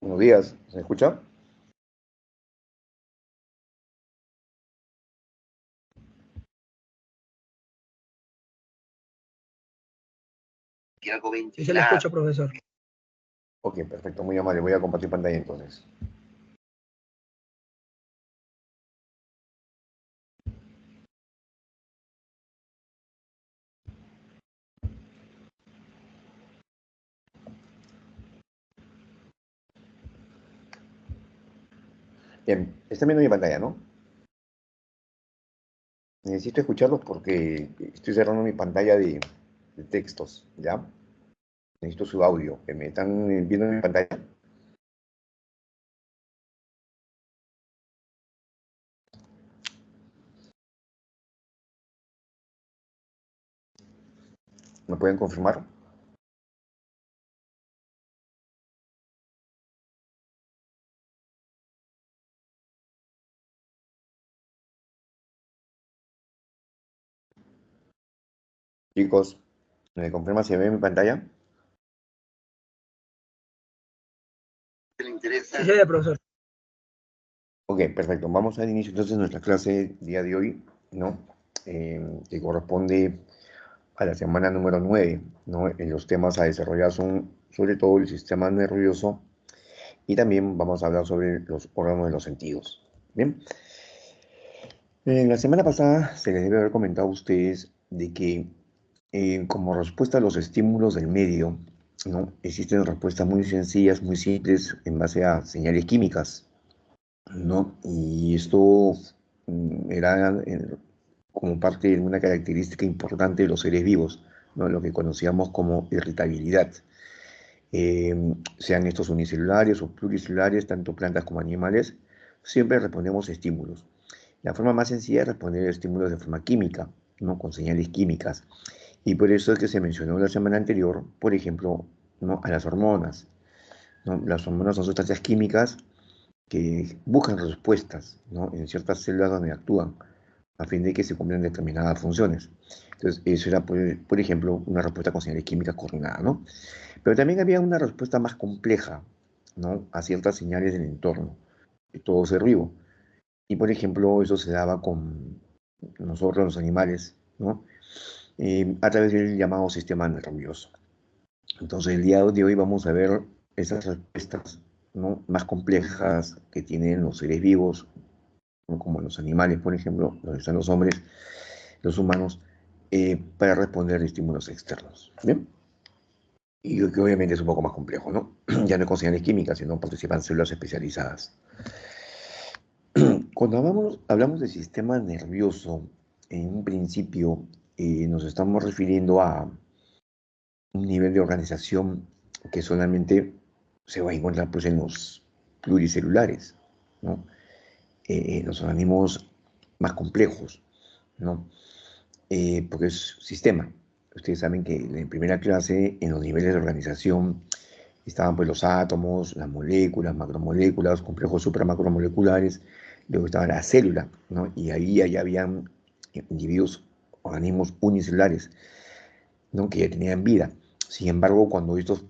Buenos días, ¿se escucha? Y algo Sí, se le escucha, profesor. Ok, perfecto, muy amable. Voy a compartir pantalla entonces. Bien, están viendo mi pantalla, ¿no? Necesito escucharlos porque estoy cerrando mi pantalla de textos, ¿ya? Necesito su audio. ¿Me están viendo mi pantalla? ¿Me pueden confirmar? Chicos, ¿me confirman si ve mi pantalla? ¿Te le interesa? Sí, se ve, profesor. Ok, perfecto. Vamos al inicio entonces de nuestra clase día de hoy, ¿no? Que corresponde a la semana número 9, ¿no? Los temas a desarrollar son sobre todo el sistema nervioso y también vamos a hablar sobre los órganos de los sentidos. Bien, la semana pasada se les debe haber comentado a ustedes de que como respuesta a los estímulos del medio, ¿no? Existen respuestas muy sencillas, muy simples en base a señales químicas, ¿no? Y esto era como parte de una característica importante de los seres vivos, ¿no? Lo que conocíamos como irritabilidad. Sean estos unicelulares o pluricelulares, tanto plantas como animales, siempre respondemos a estímulos. La forma más sencilla es responder a estímulos de forma química, ¿no? Con señales químicas. Y por eso es que se mencionó la semana anterior, por ejemplo, ¿no? A las hormonas, ¿no? Las hormonas son sustancias químicas que buscan respuestas, ¿no? En ciertas células donde actúan, a fin de que se cumplan determinadas funciones. Entonces, eso era, por ejemplo, una respuesta con señales químicas coordinadas, ¿no? Pero también había una respuesta más compleja, ¿no? A ciertas señales del entorno, de todo ser vivo. Y por ejemplo, eso se daba con nosotros, los animales, ¿no? A través del llamado sistema nervioso. Entonces, el día de hoy vamos a ver esas respuestas, ¿no? Más complejas que tienen los seres vivos, ¿no? Como los animales, por ejemplo, donde están los hombres, los humanos, para responder a estímulos externos. ¿Bien? Y que obviamente es un poco más complejo, ¿no? Ya no con señales químicas, sino participan células especializadas. Cuando hablamos del sistema nervioso, en un principio nos estamos refiriendo a un nivel de organización que solamente se va a encontrar pues, en los pluricelulares, ¿no? En los organismos más complejos, ¿no? Porque es sistema. Ustedes saben que en primera clase, en los niveles de organización, estaban pues los átomos, las moléculas, macromoléculas, complejos supramacromoleculares, luego estaba la célula, ¿no? Y ahí ya habían individuos, organismos unicelulares, ¿no? Que ya tenían vida. Sin embargo, cuando estos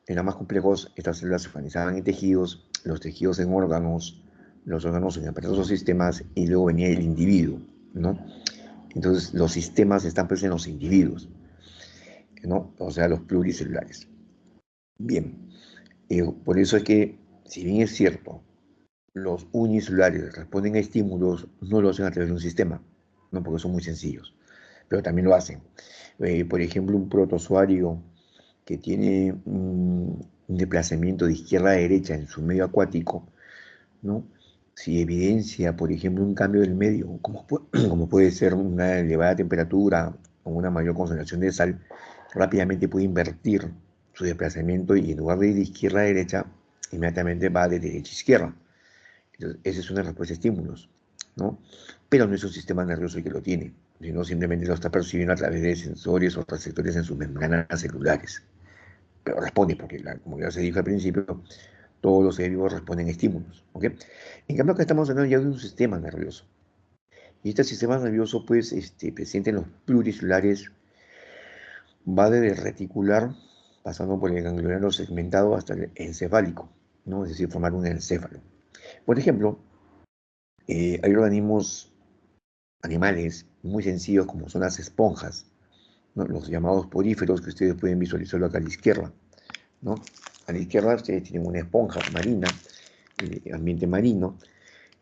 eran más complejos, estas células se organizaban en tejidos, los tejidos en órganos, los órganos en aparatos sistemas, y luego venía el individuo, ¿no? Entonces, los sistemas están pues en los individuos, ¿no? O sea, los pluricelulares. Bien, por eso es que, si bien es cierto, los unicelulares responden a estímulos, no lo hacen a través de un sistema, no porque son muy sencillos, pero también lo hacen. Por ejemplo, un protozoario que tiene un desplazamiento de izquierda a derecha en su medio acuático, ¿no? Si evidencia, por ejemplo, un cambio del medio, como puede ser una elevada temperatura o una mayor concentración de sal, rápidamente puede invertir su desplazamiento y en lugar de ir de izquierda a derecha, inmediatamente va de derecha a izquierda. Entonces, esa es una respuesta a estímulos, ¿no? Pero no es un sistema nervioso el que lo tiene, sino simplemente lo está percibiendo a través de sensores o receptores en sus membranas celulares. Pero responde, porque como ya se dijo al principio, todos los seres vivos responden a estímulos, ¿ok? En cambio, acá estamos hablando ya de un sistema nervioso. Y este sistema nervioso, pues, presente en los pluricelulares, va desde el reticular, pasando por el ganglionar segmentado hasta el encefálico, ¿no? Es decir, formar un encéfalo. Por ejemplo, hay organismos animales muy sencillos como son las esponjas, ¿no? Los llamados poríferos que ustedes pueden visualizarlo acá a la izquierda, ¿no? A la izquierda ustedes tienen una esponja marina, ambiente marino.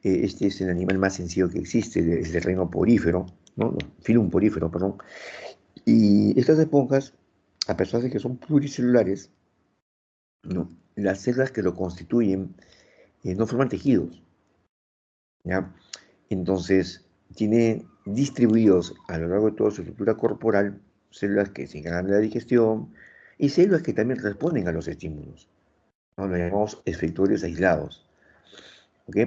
Este es el animal más sencillo que existe, es el reino porífero, ¿no? Filum porífero, perdón. Y estas esponjas, a pesar de que son pluricelulares, ¿no? Las células que lo constituyen no forman tejidos, ¿ya? Entonces, tiene distribuidos a lo largo de toda su estructura corporal células que se encargan de la digestión y células que también responden a los estímulos, ¿no? Lo llamamos efectores aislados, ¿ok?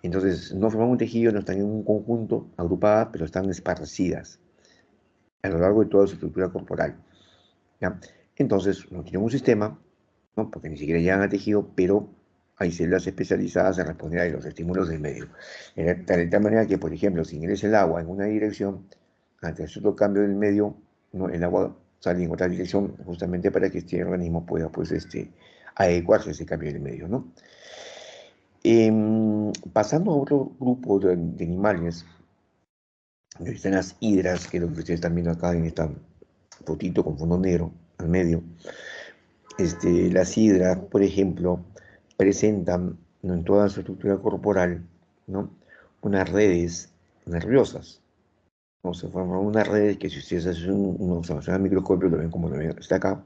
Entonces, no forman un tejido, no están en un conjunto agrupadas, pero están esparcidas a lo largo de toda su estructura corporal, ¿ya? Entonces, no tienen un sistema, ¿no? Porque ni siquiera llegan al tejido, pero hay células especializadas en responder a los estímulos del medio. De tal manera que, por ejemplo, si ingresa el agua en una dirección, ante cierto cambio del medio, ¿no? El agua sale en otra dirección justamente para que este organismo pueda, pues, adecuarse a ese cambio del medio, ¿no? Pasando a otro grupo de animales, están las hidras, que es lo que ustedes están viendo acá en esta fotito con fondo negro al medio. Las hidras, por ejemplo, presentan, ¿no? En toda su estructura corporal, ¿no? Unas redes nerviosas, ¿no? Se forman unas redes que si ustedes hacen una observación al microscopio, lo ven como lo ven, está acá,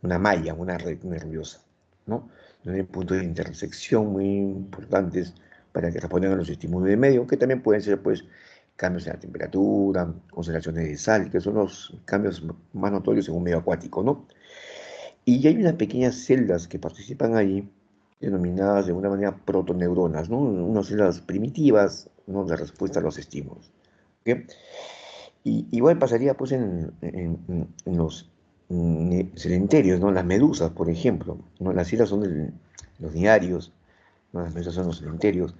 una malla, una red nerviosa, ¿no? Tienen puntos de intersección muy importantes para que respondan a los estímulos de medio, que también pueden ser, pues, cambios en la temperatura, concentraciones de sal, que son los cambios más notorios en un medio acuático, ¿no? Y hay unas pequeñas celdas que participan allí, denominadas de alguna manera protoneuronas, ¿no? Unas células primitivas, ¿no? De respuesta a los estímulos, ¿ok? Y igual pasaría pues en los celenterios, ¿no? Las medusas, por ejemplo, ¿no? Las células son los nidarios, ¿no? Las medusas son los celenterios.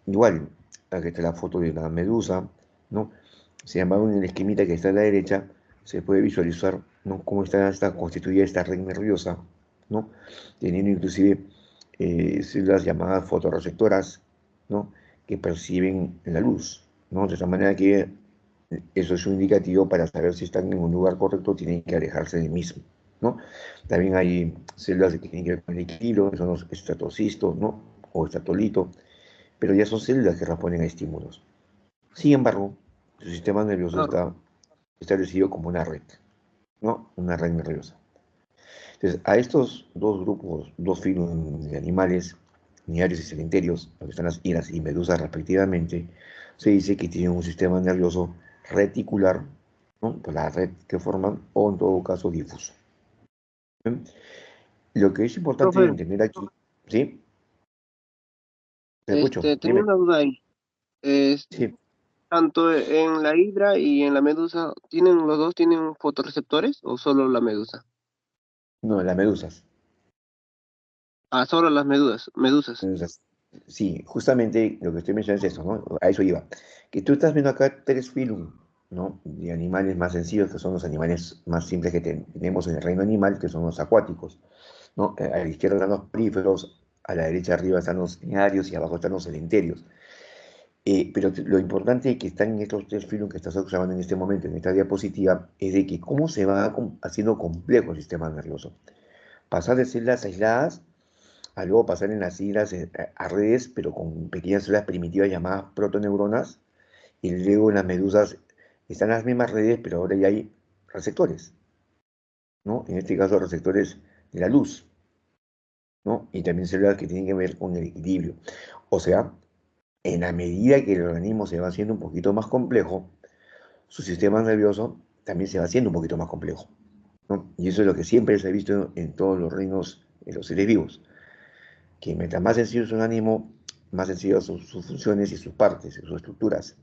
Igual, acá está la foto de la medusa, ¿no? Sin embargo, en la esquemita que está a la derecha, se puede visualizar, ¿no? Cómo está constituida esta red nerviosa, ¿no? Teniendo inclusive células llamadas fotorreceptoras, ¿no? Que perciben la luz, ¿no? De esa manera que eso es un indicativo para saber si están en un lugar correcto, tienen que alejarse del mismo, ¿no? También hay células que tienen que ver con el equilibrio, que son los estratocistos, ¿no? O estatolito, pero ya son células que responden a estímulos. Sin embargo, su sistema nervioso Claro. está establecido como una red, ¿no? Una red nerviosa. Entonces, a estos dos grupos, dos filos de animales, niarios y celenterios, donde están las hienas y medusas respectivamente, se dice que tienen un sistema nervioso reticular, ¿no? Por la red que forman, o en todo caso difuso. ¿Bien? Lo que es importante Profe, entender aquí, ¿sí? Te escucho, tenía dime. una duda ahí. Es, Sí, tanto en la hidra y en la medusa, ¿los dos tienen fotorreceptores o solo la medusa? no, las medusas. Ah, solo las medusas. Medusas. Sí, justamente lo que estoy mencionando es eso, ¿no? A eso iba. Que tú estás viendo acá tres filum, ¿no? De animales más sencillos, que son los animales más simples que tenemos en el reino animal, que son los acuáticos, ¿no? A la izquierda están los príferos, a la derecha arriba están los cnidarios y abajo están los celenterios. Pero lo importante que están en estos tres filum que estás observando en este momento, en esta diapositiva, es de que cómo se va haciendo complejo el sistema nervioso. Pasar de células aisladas a luego pasar en las siglas a redes, pero con pequeñas células primitivas llamadas protoneuronas, y luego en las medusas están las mismas redes, pero ahora ya hay receptores, ¿no? En este caso receptores de la luz, ¿no? Y también células que tienen que ver con el equilibrio. O sea, en la medida que el organismo se va haciendo un poquito más complejo, su sistema nervioso también se va haciendo un poquito más complejo, ¿no? Y eso es lo que siempre se ha visto en todos los reinos de los seres vivos, que mientras más sencillo es un ánimo, más sencillas son sus funciones y sus partes, sus estructuras.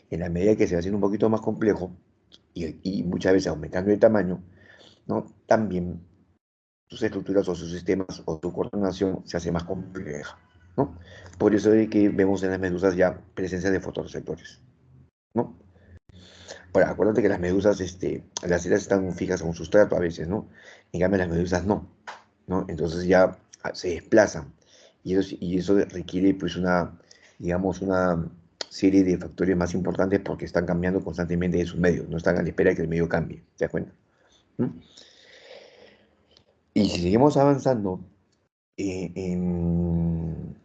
En la medida que se va haciendo un poquito más complejo y muchas veces aumentando el tamaño, ¿no? También sus estructuras o sus sistemas o su coordinación se hace más compleja, ¿no? Por eso es que vemos en las medusas ya presencia de fotorreceptores, ¿no? Ahora, acuérdate que las medusas, las células están fijas a un sustrato a veces, ¿no? En cambio, las medusas no, ¿no? Entonces ya se desplazan. Y eso requiere pues digamos, una serie de factores más importantes porque están cambiando constantemente de sus medios, no están a la espera de que el medio cambie, ¿te das cuenta? ¿Mm? Y si seguimos avanzando en,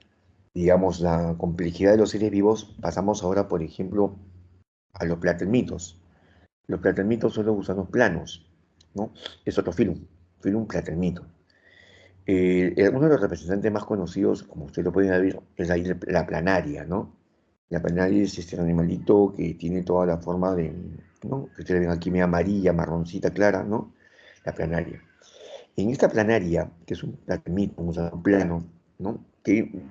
digamos, la complejidad de los seres vivos, pasamos ahora, por ejemplo, a los platelmitos. Los platelmitos son los gusanos planos, ¿no? Es otro filum platelmito. Uno de los representantes más conocidos, como ustedes lo pueden ver, es la planaria, ¿no? La planaria es este animalito que tiene toda la forma de, ¿no? Que ustedes ven aquí, media amarilla, marroncita clara, ¿no? La planaria. En esta planaria, que es un platanito, un plano, ¿no? Que,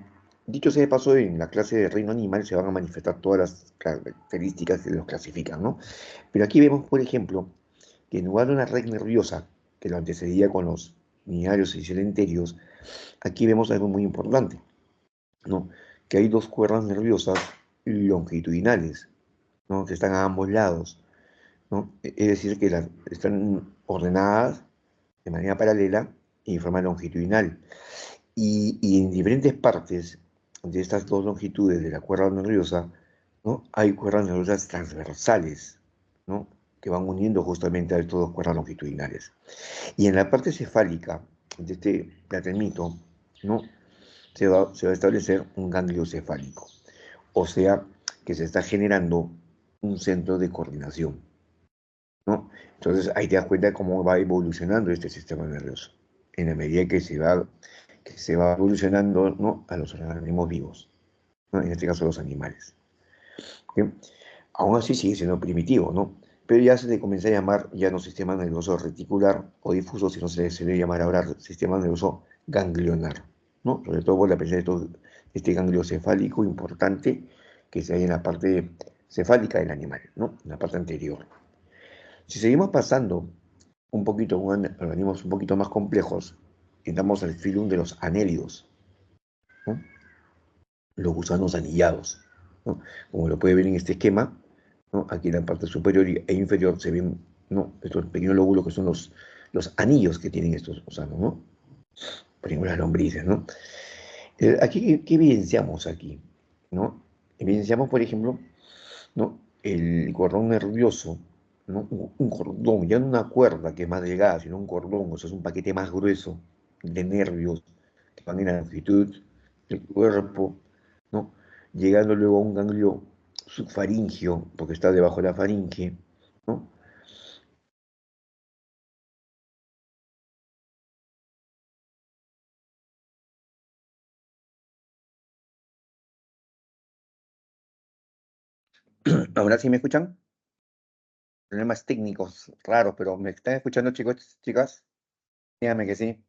dicho sea de paso, en la clase de reino animal se van a manifestar todas las características que los clasifican, ¿no? Pero aquí vemos, por ejemplo, que en lugar de una red nerviosa, que lo antecedía con los linearios y silenterios, aquí vemos algo muy importante, ¿no? Que hay dos cuerdas nerviosas longitudinales, ¿no? Que están a ambos lados, ¿no? Es decir, que están ordenadas de manera paralela y de forma longitudinal. Y en diferentes partes de estas dos longitudes de la cuerda nerviosa, ¿no? Hay cuerdas nerviosas transversales, ¿no? Que van uniendo justamente a estas dos cuerdas longitudinales. Y en la parte cefálica de este platanito, ¿no? Se va a establecer un ganglio cefálico. O sea, que se está generando un centro de coordinación, ¿no? Entonces ahí te das cuenta de cómo va evolucionando este sistema nervioso, en la medida que se va evolucionando, ¿no? A los organismos vivos, ¿no? En este caso los animales. ¿Sí? Aún así sigue siendo primitivo, ¿no? Pero ya se le comienza a llamar ya no sistema nervioso reticular o difuso, sino se le debe llamar ahora sistema nervioso ganglionar, ¿no? Sobre todo por la presencia de este ganglio cefálico importante que se hay en la parte cefálica del animal, ¿no? En la parte anterior. Si seguimos pasando un poquito con organismos un poquito más complejos, entramos al filum de los anélidos, ¿no? Los gusanos anillados, ¿no? Como lo puede ver en este esquema, ¿no? Aquí en la parte superior e inferior se ven, ¿no? Estos pequeños lóbulos que son los anillos que tienen estos gusanos, ¿no? Por ejemplo, las lombrices, ¿no? Aquí, ¿qué evidenciamos aquí? ¿No? Evidenciamos, por ejemplo, ¿no? El cordón nervioso, ¿no? Un cordón, ya no una cuerda que es más delgada, sino un cordón, o sea, es un paquete más grueso de nervios que van en la longitud del cuerpo, ¿no? Llegando luego a un ganglio subfaringio, porque está debajo de la faringe, ¿no? Ahora sí me escuchan. Problemas técnicos raros, pero ¿me están escuchando, chicos, chicas? Díganme que sí.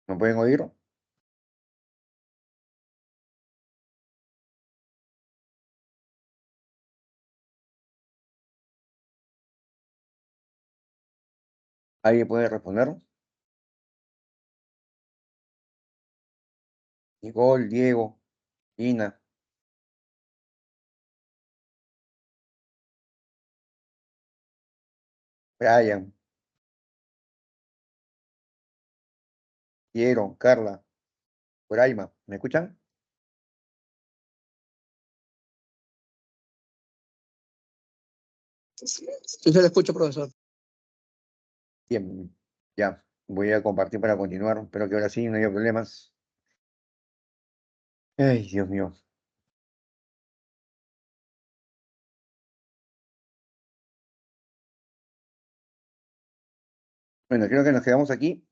¿Me pueden oír? ¿Alguien puede responder? Nicole, Diego, Ina, Brian, Piero, Carla, Coraima, ¿me escuchan? Sí, se le escucha, profesor. Bien, ya, voy a compartir para continuar. Espero que ahora sí no haya problemas. Ay, Dios mío. Bueno, creo que nos quedamos aquí.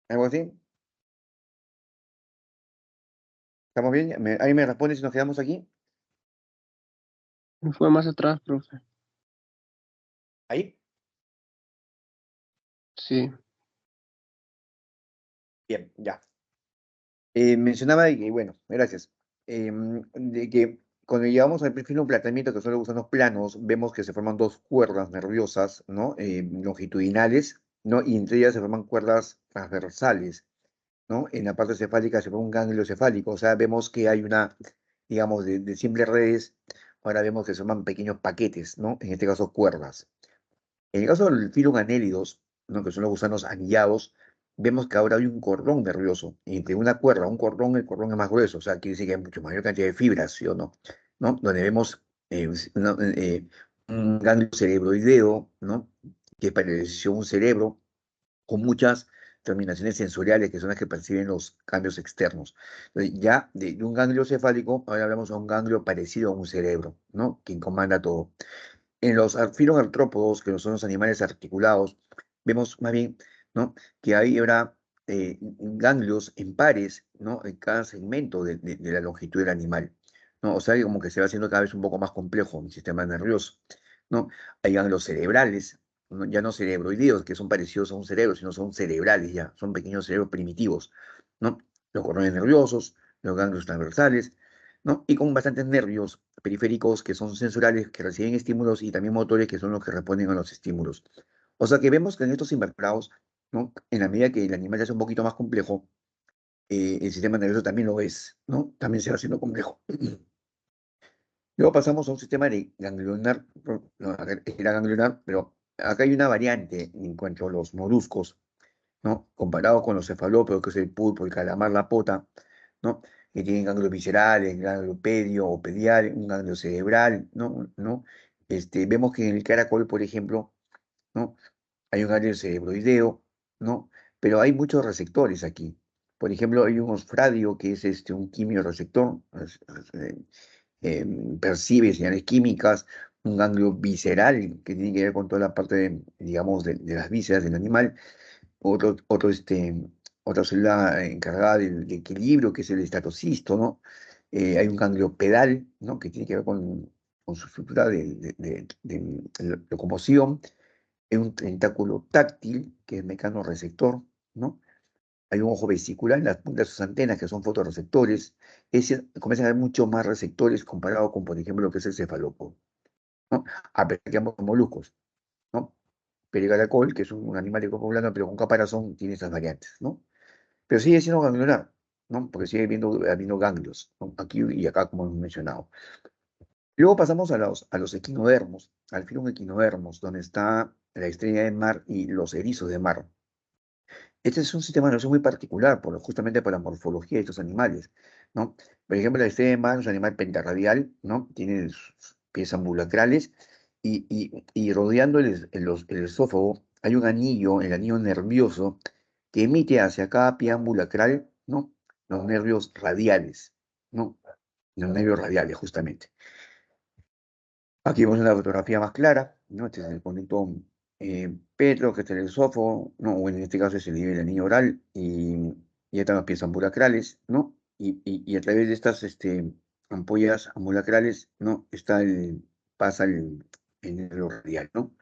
¿Algo así? ¿Estamos bien? ¿Ahí me responde si nos quedamos aquí? Fue más atrás, profe. ¿Ahí? Sí. Bien, ya. Mencionaba, y bueno, gracias, de que cuando llegamos al perfil de un planteamiento que son los gusanos planos, vemos que se forman dos cuerdas nerviosas, ¿no? Longitudinales, ¿no? Y entre ellas se forman cuerdas transversales, ¿no? En la parte cefálica se forma un ganglio cefálico, o sea, vemos que hay una, digamos, de simples redes, ahora vemos que se forman pequeños paquetes, ¿no? En este caso, cuerdas. En el caso del filum anélidos, ¿no? Que son los gusanos anillados, vemos que ahora hay un cordón nervioso. Y entre una cuerda, un cordón, el cordón es más grueso, o sea, quiere decir que hay mucho mayor cantidad de fibras, ¿sí o no? ¿No? Donde vemos un ganglio cerebroideo, ¿no? Que pareció un cerebro con muchas terminaciones sensoriales que son las que perciben los cambios externos. Entonces, ya de un ganglio cefálico, ahora hablamos de un ganglio parecido a un cerebro, ¿no? Quien comanda todo. En los filoartrópodos, que son los animales articulados, vemos más bien, ¿no? Que hay ahora ganglios en pares, ¿no? En cada segmento de la longitud del animal, ¿no? O sea, que como que se va haciendo cada vez un poco más complejo el sistema nervioso, ¿no? Hay ganglios cerebrales, ¿no? Ya no cerebroideos, que son parecidos a un cerebro, sino son cerebrales ya, son pequeños cerebros primitivos, ¿no? Los cordones nerviosos, los ganglios transversales, ¿no? Y con bastantes nervios periféricos que son sensoriales, que reciben estímulos, y también motores, que son los que responden a los estímulos. O sea que vemos que en estos invertebrados, ¿no? En la medida que el animal se hace un poquito más complejo, el sistema nervioso también lo es, ¿no? También se va haciendo complejo. Luego pasamos a un sistema de ganglionar, no, era ganglionar, pero acá hay una variante en cuanto a los moluscos, ¿no? Comparado con los cefalópodos, que es el pulpo, el calamar, la pota, ¿no? Que tienen ganglios viscerales, ganglio pedio o pedial, un ganglio cerebral, ¿no? ¿No? Vemos que en el caracol, por ejemplo, ¿no? Hay un ganglio cerebroideo, ¿no? Pero hay muchos receptores aquí. Por ejemplo, hay un osfradio, que es un quimioreceptor, percibe señales químicas, un ganglio visceral, que tiene que ver con toda la parte, digamos, de las vísceras del animal, otra célula encargada del equilibrio, que es el estatocisto, ¿no? Hay un ganglio pedal, ¿no? Que tiene que ver con su estructura de locomoción. Hay un tentáculo táctil, que es mecanorreceptor, ¿no? Hay un ojo vesicular en las puntas de sus antenas, que son fotorreceptores. Comienzan a haber mucho más receptores comparado con, por ejemplo, lo que es el cefalópodo, ¿no? A pesar que ambos son moluscos, ¿no? Pericaracol, que es un animal de cuerpo blando, pero con caparazón, tiene esas variantes, ¿no? Pero sigue siendo ganglionar, ¿no? Porque sigue habiendo ganglios, ¿no? Aquí y acá, como hemos mencionado. Luego pasamos a los equinodermos, al filum equinodermos, donde está la estrella de mar y los erizos de mar. Este es un sistema nervioso muy particular, justamente por la morfología de estos animales, ¿no? Por ejemplo, la estrella de mar es un animal pentarradial, ¿no? Tiene sus pies ambulacrales, y rodeando el esófago hay un anillo, el anillo nervioso, que emite hacia cada pie ambulacral, ¿no? Los nervios radiales, ¿no? Los nervios radiales, justamente. Aquí vemos una fotografía más clara, ¿no? Este es el conector Petro, que está en el esófago, ¿no? O en este caso es el nivel del anillo oral, y están los pies ambulacrales, ¿no? Y a través de estas ampollas ambulacrales, ¿no? Pasa el nervio radial, ¿no?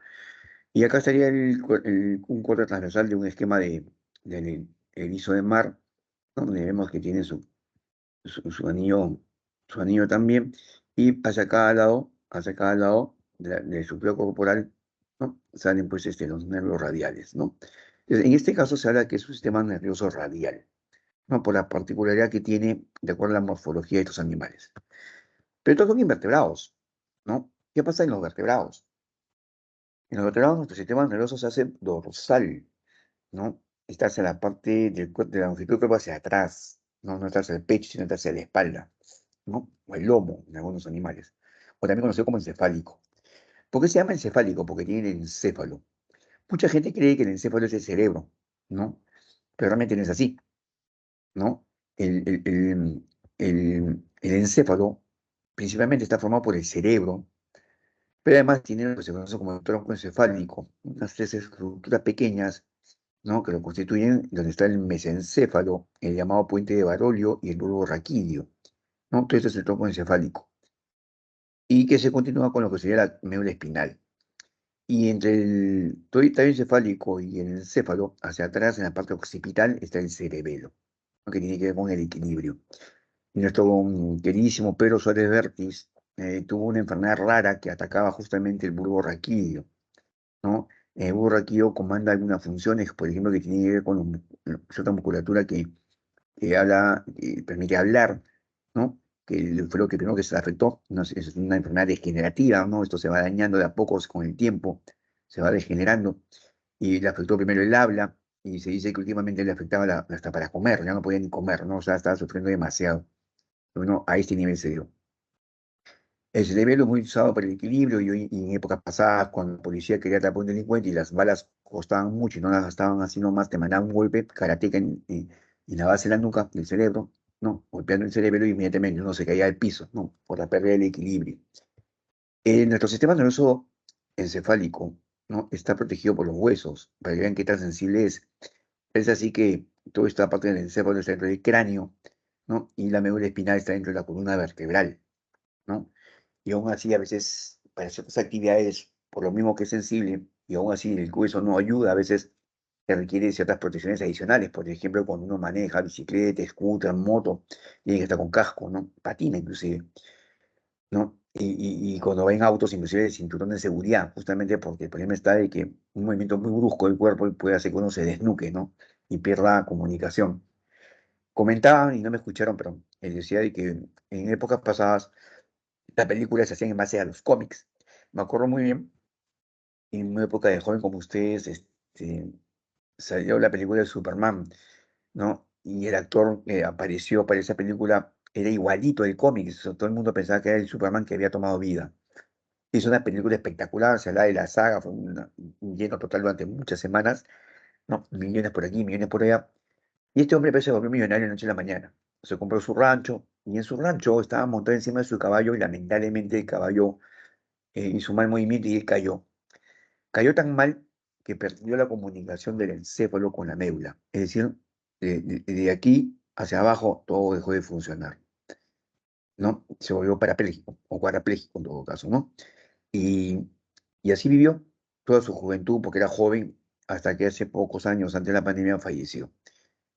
Y acá estaría un corte transversal de un esquema del erizo de mar, ¿no? Donde vemos que tiene su anillo también, y hacia cada lado de su flujo corporal, ¿no? Salen pues los nervios radiales, ¿no? Entonces, en este caso se habla que es un sistema nervioso radial, ¿no? Por la particularidad que tiene de acuerdo a la morfología de estos animales. Pero estos son invertebrados, ¿no? ¿Qué pasa en los vertebrados? En los vertebrados nuestro sistema nervioso se hace dorsal, ¿no? Está hacia la parte de la longitud del cuerpo hacia atrás, ¿no? No está hacia el pecho, sino está hacia la espalda, ¿no? O el lomo en algunos animales, o también conocido como encefálico. ¿Por qué se llama encefálico? Porque tiene el encéfalo. Mucha gente cree que el encéfalo es el cerebro, ¿no? Pero realmente no es así, ¿no? El encéfalo principalmente está formado por el cerebro, pero además tiene lo que se conoce como el tronco encefálico, unas tres estructuras pequeñas, ¿no? Que lo constituyen, donde está el mesencéfalo, el llamado puente de Barolio y el bulbo raquídeo, ¿no? Todo esto es el tronco encefálico, y que se continúa con lo que sería la médula espinal. Y entre el tallo encefálico y el encéfalo, hacia atrás, en la parte occipital, está el cerebelo, ¿no? Que tiene que ver con el equilibrio. Y nuestro queridísimo Pedro Suárez Vértiz tuvo una enfermedad rara que atacaba justamente el bulbo raquídeo, ¿no? El bulbo raquídeo comanda algunas funciones, por ejemplo, que tienen que ver con cierta musculatura que habla, que permite hablar, ¿no? Que fue lo que primero que se le afectó, ¿no? Es una enfermedad degenerativa, ¿no? Esto se va dañando de a pocos con el tiempo, se va degenerando, y le afectó primero el habla, y se dice que últimamente le afectaba hasta para comer, ya no podía ni comer, ¿no? O sea, estaba sufriendo demasiado. Bueno, a este nivel se dio. El cerebelo es muy usado para el equilibrio y en épocas pasadas, cuando la policía quería atrapar a un delincuente y las balas costaban mucho y no las gastaban así nomás, te mandaban un golpe karateca en la base de la nuca del cerebro, ¿no? Golpeando el cerebelo y inmediatamente uno se caía al piso, ¿no? Por la pérdida del equilibrio. Nuestro sistema nervioso encefálico, ¿no? Está protegido por los huesos, para que vean qué tan sensible es. Es así que toda esta parte del encéfalo está dentro del cráneo, ¿no? Y la médula espinal está dentro de la columna vertebral, ¿no? Y aún así, a veces, para ciertas actividades, por lo mismo que es sensible, y aún así el hueso no ayuda, a veces se requiere ciertas protecciones adicionales. Por ejemplo, cuando uno maneja bicicleta, scooter, moto, tiene que estar con casco, ¿no? Patina inclusive, ¿no? Y cuando va en autos, inclusive el cinturón de seguridad, justamente porque el problema está de que un movimiento muy brusco del cuerpo puede hacer que uno se desnuque, ¿no? Y pierda comunicación. Comentaban, y no me escucharon, pero decía de que en épocas pasadas las películas se hacían en base a los cómics. Me acuerdo muy bien, en una época de joven como ustedes, salió la película de Superman, ¿no? Y el actor que apareció para esa película era igualito del cómic. O sea, todo el mundo pensaba que era el Superman que había tomado vida. Hizo una película espectacular, se habla de la saga, fue un lleno total durante muchas semanas, ¿no? Millones por aquí, millones por allá. Y este hombre pues, se volvió millonario de la noche a la mañana. Se compró su rancho, y en su rancho estaba montado encima de su caballo, y lamentablemente el caballo hizo un mal movimiento y él cayó. Cayó tan mal que perdió la comunicación del encéfalo con la médula. Es decir, de aquí hacia abajo todo dejó de funcionar, ¿no? Se volvió parapléjico o cuadrapléjico en todo caso, ¿no? Y, y así vivió toda su juventud porque era joven hasta que hace pocos años, antes de la pandemia, falleció,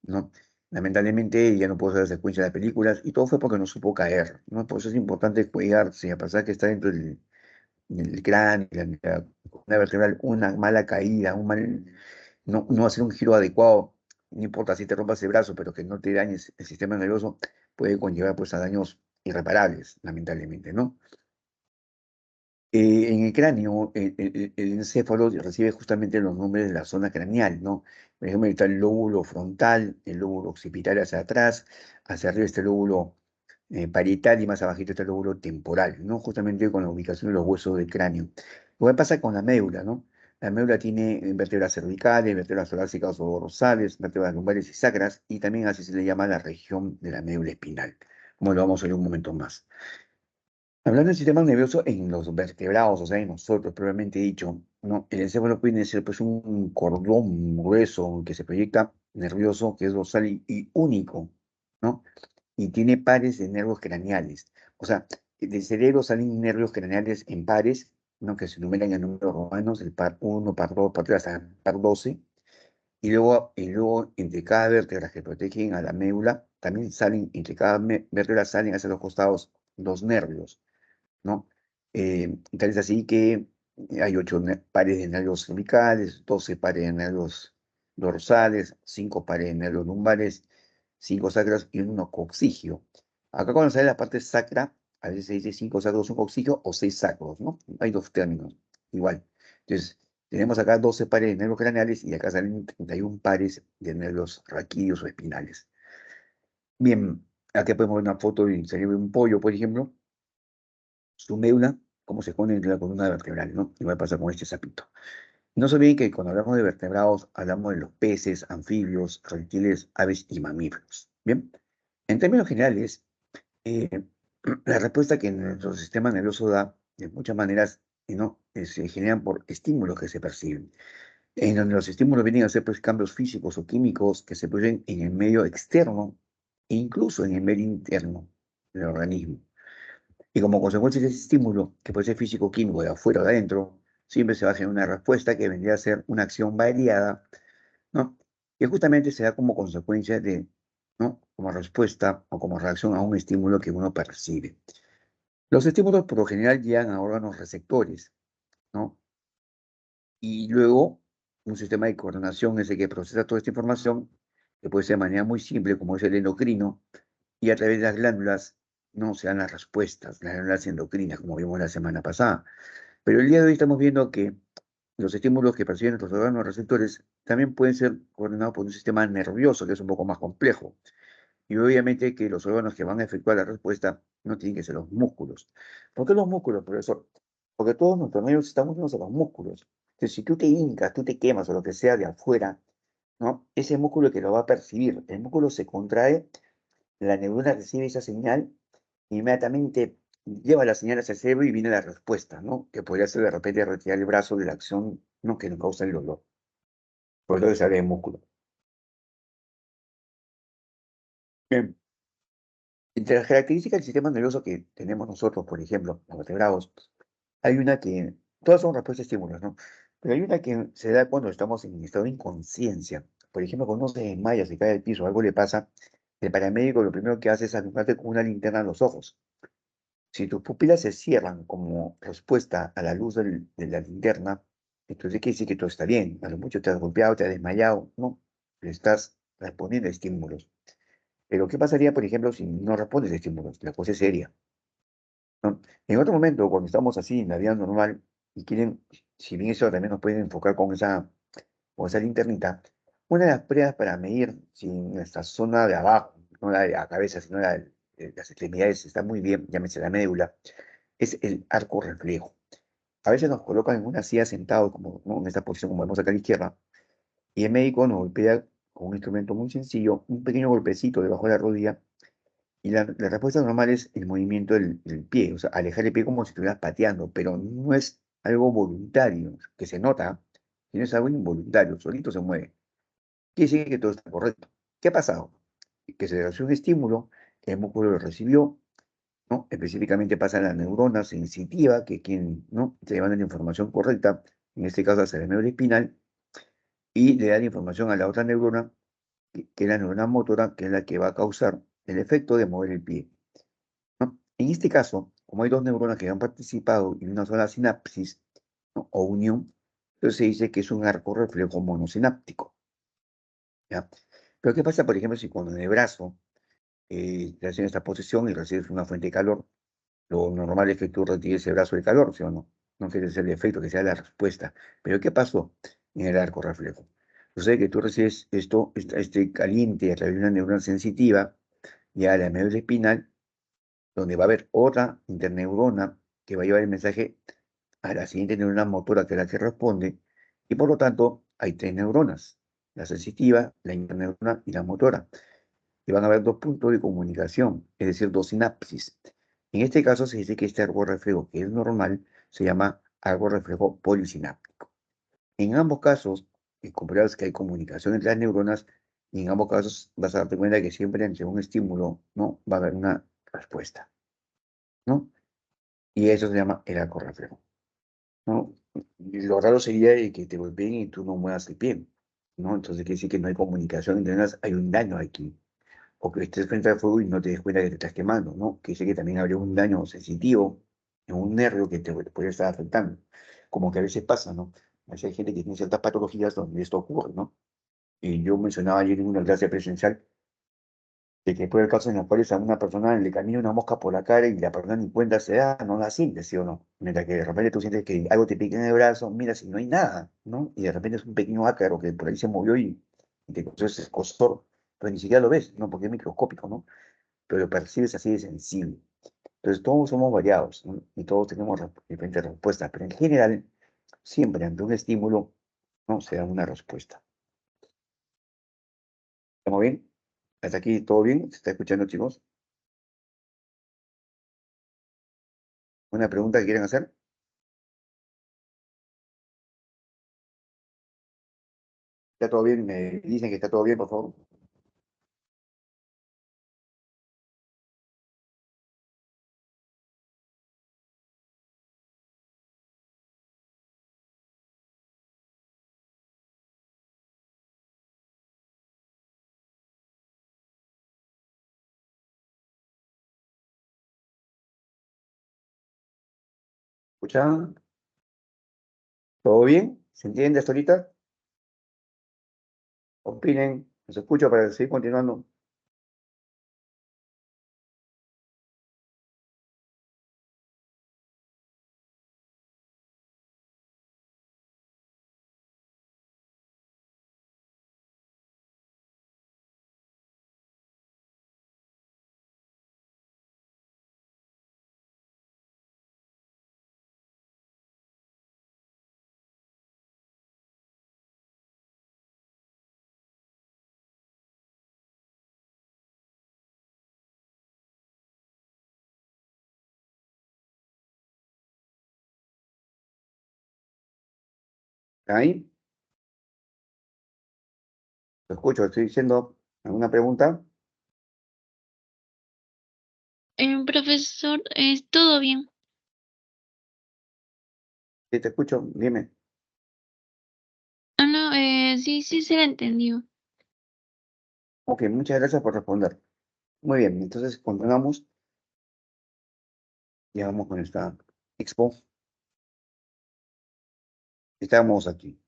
¿no? Lamentablemente ya no pudo hacer la secuencia de películas y todo fue porque no supo caer, ¿no? Por eso es importante cuidarse, a pesar que está dentro del cráneo, la columna vertebral, una mala caída, no hacer un giro adecuado, no importa si te rompas el brazo, pero que no te dañes el sistema nervioso, puede conllevar pues a daños irreparables, lamentablemente, ¿no? En el cráneo, el encéfalo recibe justamente los nombres de la zona craneal, ¿no? Por ejemplo, está el lóbulo frontal, el lóbulo occipital hacia atrás, hacia arriba está el lóbulo parietal y más abajito está el lóbulo temporal, ¿no? Justamente con la ubicación de los huesos del cráneo. Lo que pasa con la médula, ¿no? La médula tiene vértebras cervicales, vértebras torácicas o dorsales, vértebras lumbares y sacras, y también así se le llama la región de la médula espinal, como lo vamos a ver un momento más. Hablando del sistema nervioso en los vertebrados, o sea, en nosotros, propiamente dicho, ¿no? El encéfalo puede ser pues un cordón grueso que se proyecta nervioso, que es dorsal y único, ¿no? Y tiene pares de nervios craneales. O sea, del cerebro salen nervios craneales en pares, ¿no? Que se enumeran en números romanos, el par 1, par 2, par 3, hasta el par 12. Y luego entre cada vértebra que protegen a la médula, también salen, entre cada vértebra salen hacia los costados dos nervios, ¿no? Tal es así que hay 8 pares de nervios cervicales, 12 pares de nervios dorsales, 5 pares de nervios lumbares, 5 sacros y uno coccigio. Acá cuando sale la parte sacra, a veces se dice 5 sacros, un coccigio o 6 sacros, ¿no? Hay dos términos, igual. Entonces, tenemos acá 12 pares de nervios craneales y acá salen 31 pares de nervios raquídeos o espinales. Bien, aquí podemos ver una foto del cerebro de un pollo, por ejemplo, su médula, cómo se esconde entre la columna vertebral, ¿no? Y va a pasar con este sapito. No se olviden que cuando hablamos de vertebrados, hablamos de los peces, anfibios, reptiles, aves y mamíferos. Bien, en términos generales, eh, la respuesta que nuestro sistema nervioso da, de muchas maneras, ¿no? Se generan por estímulos que se perciben, en donde los estímulos vienen a ser pues, cambios físicos o químicos que se producen en el medio externo e incluso en el medio interno del organismo. Y como consecuencia de ese estímulo, que puede ser físico, químico, de afuera o de adentro, siempre se va a hacer una respuesta que vendría a ser una acción variada, ¿no? Que justamente se da como consecuencia de, ¿no? Como respuesta o como reacción a un estímulo que uno percibe. Los estímulos por lo general llegan a órganos receptores, ¿no? Y luego, un sistema de coordinación es el que procesa toda esta información, que puede ser de manera muy simple, como es el endocrino, y a través de las glándulas no se dan las respuestas, las glándulas endocrinas, como vimos la semana pasada. Pero el día de hoy estamos viendo que los estímulos que perciben nuestros órganos receptores también pueden ser coordinados por un sistema nervioso, que es un poco más complejo. Y obviamente que los órganos que van a efectuar la respuesta no tienen que ser los músculos. ¿Por qué los músculos, profesor? Porque todos nuestros nervios están unidos a los músculos. Entonces, si tú te hincas, tú te quemas o lo que sea de afuera, ¿no? Ese músculo que lo va a percibir, el músculo se contrae, la neurona recibe esa señal, inmediatamente lleva la señal hacia el cerebro y viene la respuesta, ¿no? Que podría ser de repente retirar el brazo de la acción, ¿no? Que nos causa el dolor. Por eso se habla de músculo. Bien. Entre las características del sistema nervioso que tenemos nosotros, por ejemplo, los vertebrados, hay una que, todas son respuestas a estímulos, ¿no? Pero hay una que se da cuando estamos en estado de inconsciencia. Por ejemplo, cuando uno se desmaya, se cae al piso, algo le pasa, el paramédico lo primero que hace es alumbrarte con una linterna en los ojos. Si tus pupilas se cierran como respuesta a la luz de la linterna, entonces quiere decir que todo está bien. A lo mucho te has golpeado, te has desmayado, ¿no? Le estás respondiendo a estímulos. Pero, ¿qué pasaría, por ejemplo, si no respondes a estímulos? La cosa es seria, ¿no? En otro momento, cuando estamos así en la vida normal y quieren, si bien eso también nos pueden enfocar con esa linternita, una de las pruebas para medir si nuestra zona de abajo, no la de la cabeza, sino de las extremidades está muy bien, llámese la médula, es el arco reflejo. A veces nos colocan en una silla sentados, como, ¿no? En esta posición, como vemos acá a la izquierda, y el médico nos golpea con un instrumento muy sencillo, un pequeño golpecito debajo de la rodilla, y la respuesta normal es el movimiento del pie, o sea, alejar el pie como si estuvieras pateando, pero no es algo voluntario, que se nota, sino es algo involuntario, solito se mueve. Quiere decir que todo está correcto. ¿Qué ha pasado? Que se realizó un estímulo, el músculo lo recibió, ¿no? Específicamente pasa a la neurona sensitiva, que quien, ¿no? Te llevan la información correcta, en este caso hacia la médula espinal, y le da la información a la otra neurona, que es la neurona motora, que es la que va a causar el efecto de mover el pie, ¿no? En este caso, como hay dos neuronas que han participado en una sola sinapsis, ¿no? O unión, entonces se dice que es un arco reflejo monosináptico, ¿ya? Pero ¿qué pasa, por ejemplo, si cuando en el brazo te hacen esta posición y recibes una fuente de calor? Lo normal es que tú retires el brazo del calor, ¿sí o no? No quiere ser el efecto, que sea la respuesta. Pero ¿qué pasó en el arco reflejo? Sucede que tú recibes este caliente a través de una neurona sensitiva, ya a la médula espinal, donde va a haber otra interneurona que va a llevar el mensaje a la siguiente neurona motora, que es la que responde, y por lo tanto hay tres neuronas, la sensitiva, la interneurona y la motora, y van a haber dos puntos de comunicación, es decir, dos sinapsis. En este caso se dice que este árbol reflejo, que es normal, se llama árbol reflejo polisináptico. En ambos casos, compruebas que hay comunicación entre las neuronas, y en ambos casos vas a darte cuenta que siempre ante un estímulo, ¿no? Va a haber una respuesta, ¿no? Y eso se llama el arco reflejo, ¿no? Y lo raro sería de que te golpeen y tú no muevas el pie, ¿no? Entonces quiere decir que no hay comunicación entre las, hay un daño aquí. O que estés frente al fuego y no te des cuenta que te estás quemando, ¿no? Que dice que también habría un daño sensitivo en un nervio que te puede estar afectando. Como que a veces pasa, ¿no? A veces hay gente que tiene ciertas patologías donde esto ocurre, ¿no? Y yo mencionaba ayer en una clase presencial de que puede haber casos en los cuales a una persona le camina una mosca por la cara y la persona ni cuenta se da, no la siente, ¿sí o no? Mientras que de repente tú sientes que algo te pica en el brazo, miras y no hay nada, ¿no? Y de repente es un pequeño ácaro que por ahí se movió y te causó ese escozor, pero ni siquiera lo ves, ¿no? Porque es microscópico, ¿no? Pero lo percibes así de sensible. Entonces todos somos variados, ¿no? Y todos tenemos diferentes respuestas, pero en general, siempre ante un estímulo, ¿no? Se da una respuesta. ¿Estamos bien? ¿Hasta aquí todo bien? ¿Se está escuchando, chicos? ¿Una pregunta que quieren hacer? ¿Está todo bien? ¿Me dicen que está todo bien, por favor? ¿Escuchan? ¿Todo bien? ¿Se entiende hasta ahorita? Opinen, los escucho para seguir continuando. ¿Ahí? Lo escucho, estoy diciendo alguna pregunta. Profesor, todo bien. Sí, te escucho, dime. Ah, no, sí, sí se la entendió. Ok, muchas gracias por responder. Muy bien, entonces continuamos. Ya vamos con esta expo. Estamos aquí.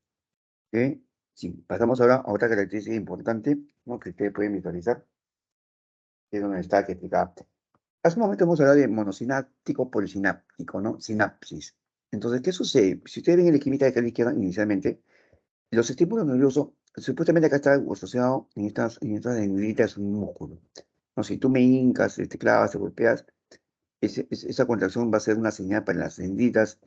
¿Ok? Sí, pasamos ahora a otra característica importante, ¿no? Que ustedes pueden visualizar, que es donde está que explica. Hace un momento hemos hablado de monosináptico, polisináptico, ¿no? Sinapsis. Entonces, ¿qué sucede? Si ustedes ven en la esquemita de acá a la izquierda inicialmente, los estímulos nerviosos, supuestamente acá está asociado en estas dendritas un músculo. No, si tú me hincas, te clavas, te golpeas, esa contracción va a ser una señal para las dendritas.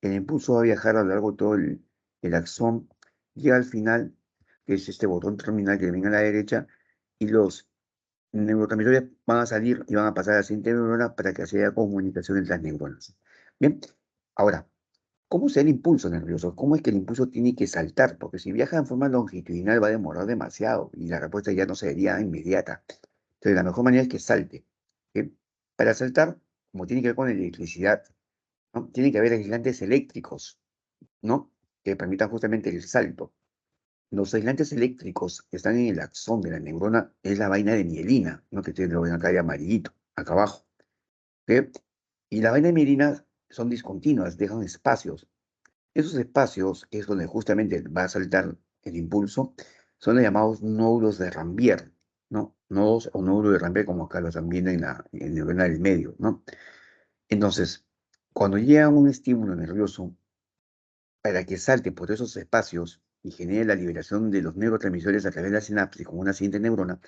El impulso va a viajar a lo largo de todo el axón, llega al final, que es este botón terminal que viene a la derecha, y los neurotransmisores van a salir y van a pasar a la siguiente neurona para que haya comunicación entre las neuronas. Bien, ahora, ¿cómo se da el impulso nervioso? ¿Cómo es que el impulso tiene que saltar? Porque si viaja en forma longitudinal va a demorar demasiado y la respuesta ya no sería inmediata. Entonces, la mejor manera es que salte. ¿Ok? Para saltar, como tiene que ver con electricidad, ¿no? Tiene que haber aislantes eléctricos, ¿no? Que permitan justamente el salto. Los aislantes eléctricos que están en el axón de la neurona es la vaina de mielina, ¿no? Que ustedes lo ven acá de amarillito, acá abajo. ¿Ok? Y la vaina de mielina son discontinuas, dejan espacios. Esos espacios, que es donde justamente va a saltar el impulso, son los llamados nódulos de Rambier, ¿no? Nodos o nódulos de Rambier, como acá lo están viendo en el neurona del medio, ¿no? Entonces, cuando llega un estímulo nervioso, para que salte por esos espacios y genere la liberación de los neurotransmisores a través de la sinapsis como una siguiente neurona,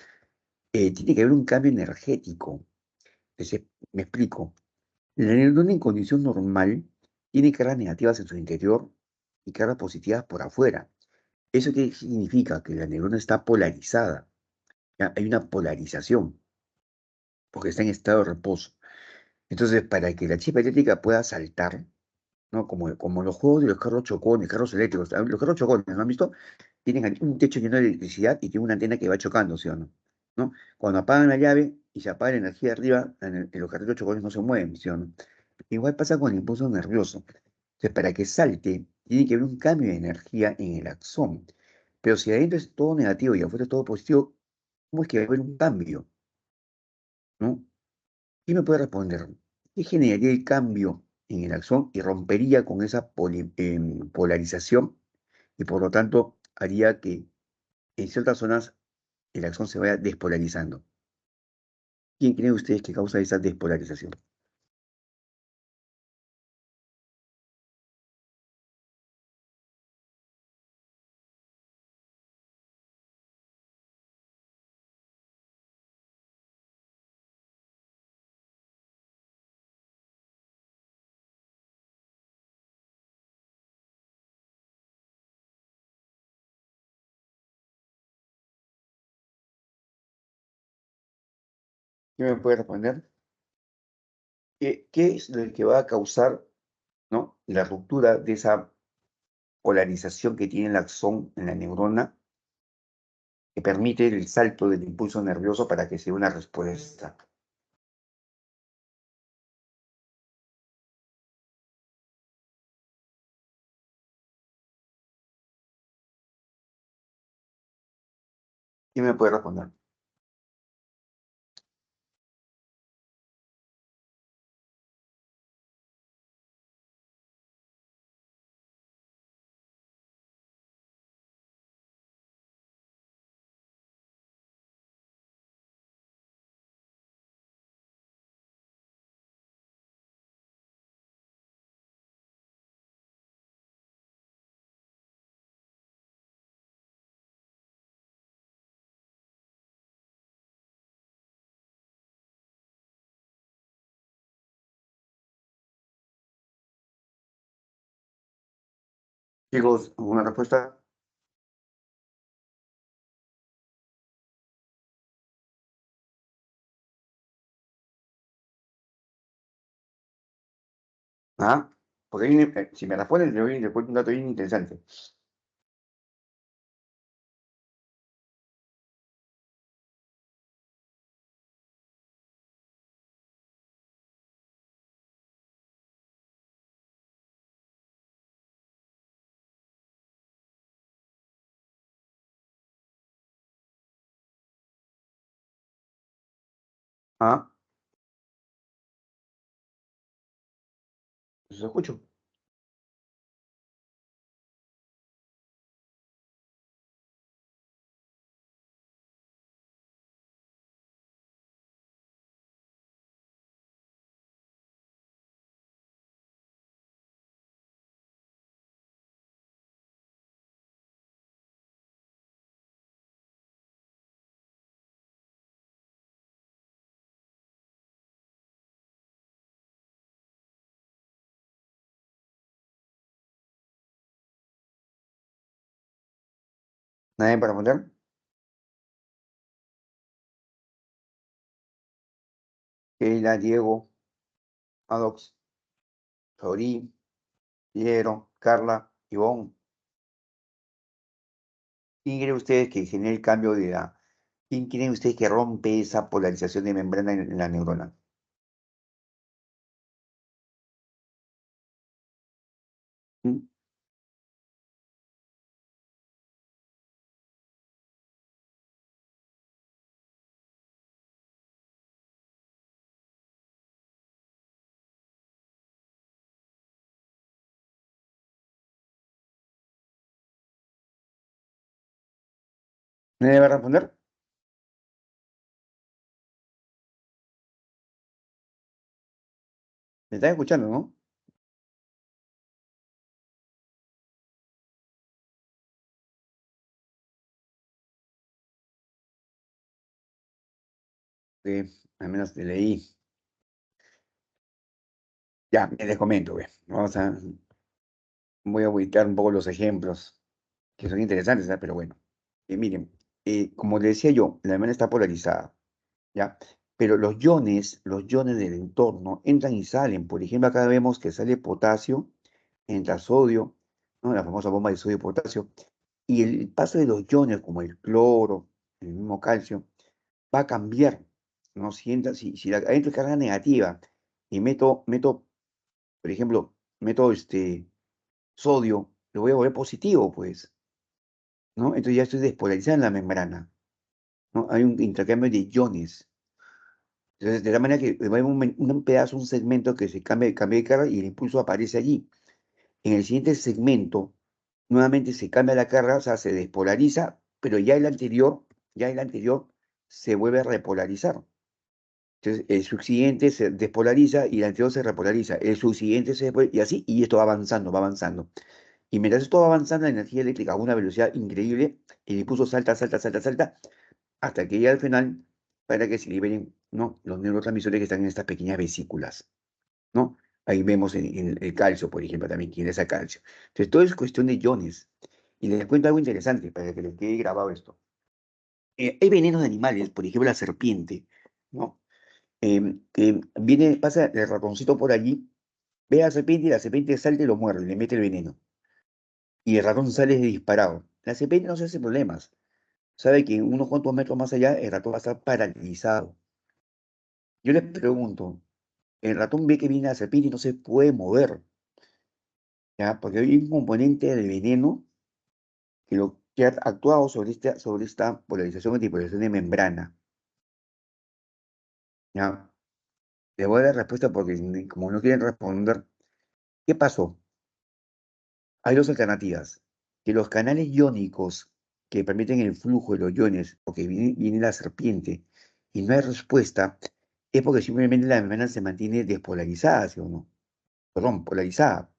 tiene que haber un cambio energético. Me explico. La neurona en condición normal tiene cargas negativas en su interior y cargas positivas por afuera. ¿Eso qué significa? Que la neurona está polarizada. ¿Ya? Hay una polarización, porque está en estado de reposo. Entonces, para que la chispa eléctrica pueda saltar, ¿no? Como los juegos de los carros chocones, carros eléctricos, los carros chocones, ¿no han visto? Tienen ahí un techo lleno de electricidad y tiene una antena que va chocando, ¿sí o no? ¿No? Cuando apagan la llave y se apaga la energía de arriba, en los carritos chocones no se mueven, ¿sí o no? Igual pasa con el impulso nervioso. Entonces, para que salte, tiene que haber un cambio de energía en el axón. Pero si adentro es todo negativo y afuera es todo positivo, ¿cómo es que va a haber un cambio? ¿No? ¿Quién me puede responder? ¿Qué generaría el cambio en el axón y rompería con esa polarización y por lo tanto haría que en ciertas zonas el axón se vaya despolarizando? ¿Quién creen ustedes que causa esa despolarización? ¿Quién me puede responder? ¿Qué es lo que va a causar, ¿no? La ruptura de esa polarización que tiene el axón en la neurona que permite el salto del impulso nervioso para que se dé una respuesta? ¿Quién me puede responder? Chicos, ¿alguna respuesta? ¿Ah? Porque si me responden, les cuento un dato bien interesante. ¿Ah? ¿Los escucho? ¿Nadie para responder? Keila, Diego, Adox, Sori, Piero, Carla, Ivonne. ¿Quién cree ustedes que genera el cambio de edad? ¿Quién creen ustedes que rompe esa polarización de membrana en la neurona? ¿Mm? ¿Nadie va a responder? ¿Me están escuchando, no? Sí, al menos te leí. Ya, les comento, ve. Voy a ubicar un poco los ejemplos, que son interesantes, ¿ah? Pero bueno. Miren, como les decía yo, la membrana está polarizada, ¿ya? Pero los iones del entorno entran y salen. Por ejemplo, acá vemos que sale potasio, entra sodio, ¿no? La famosa bomba de sodio y potasio. Y el paso de los iones, como el cloro, el mismo calcio, va a cambiar, ¿no? Si adentro hay carga negativa y por ejemplo, meto sodio, lo voy a volver positivo, pues, ¿no? Entonces ya estoy despolarizando la membrana, ¿no? Hay un intercambio de iones. Entonces, de la manera que va a haber un pedazo, un segmento que se cambia de carga y el impulso aparece allí. En el siguiente segmento, nuevamente se cambia la carga, o sea, se despolariza, pero ya el anterior se vuelve a repolarizar. Entonces, el subsiguiente se despolariza y el anterior se repolariza. El subsiguiente y así, y esto va avanzando, va avanzando. Y mientras esto va avanzando, la energía eléctrica a una velocidad increíble, el impulso salta, salta, salta, salta, hasta que llega al final para que se liberen, ¿no?, los neurotransmisores que están en estas pequeñas vesículas, ¿no? Ahí vemos en el calcio, por ejemplo, también quién es el calcio. Entonces, todo es cuestión de iones. Y les cuento algo interesante para que les quede grabado esto. Hay venenos de animales, por ejemplo, la serpiente, ¿no? Que pasa el ratoncito por allí, ve a la serpiente y la serpiente salta y lo muerde, le mete el veneno. Y el ratón sale disparado. La serpiente no se hace problemas. Sabe que unos cuantos metros más allá el ratón va a estar paralizado. Yo les pregunto, el ratón ve que viene la serpiente y no se puede mover, ¿ya? Porque hay un componente del veneno que ha actuado sobre esta polarización o dipolarización de membrana, ¿ya? Les voy a dar respuesta porque como no quieren responder, ¿qué pasó? Hay dos alternativas. Que los canales iónicos que permiten el flujo de los iones, o que viene la serpiente y no hay respuesta, es porque simplemente la membrana se mantiene despolarizada, ¿sí o no? Perdón, polarizada.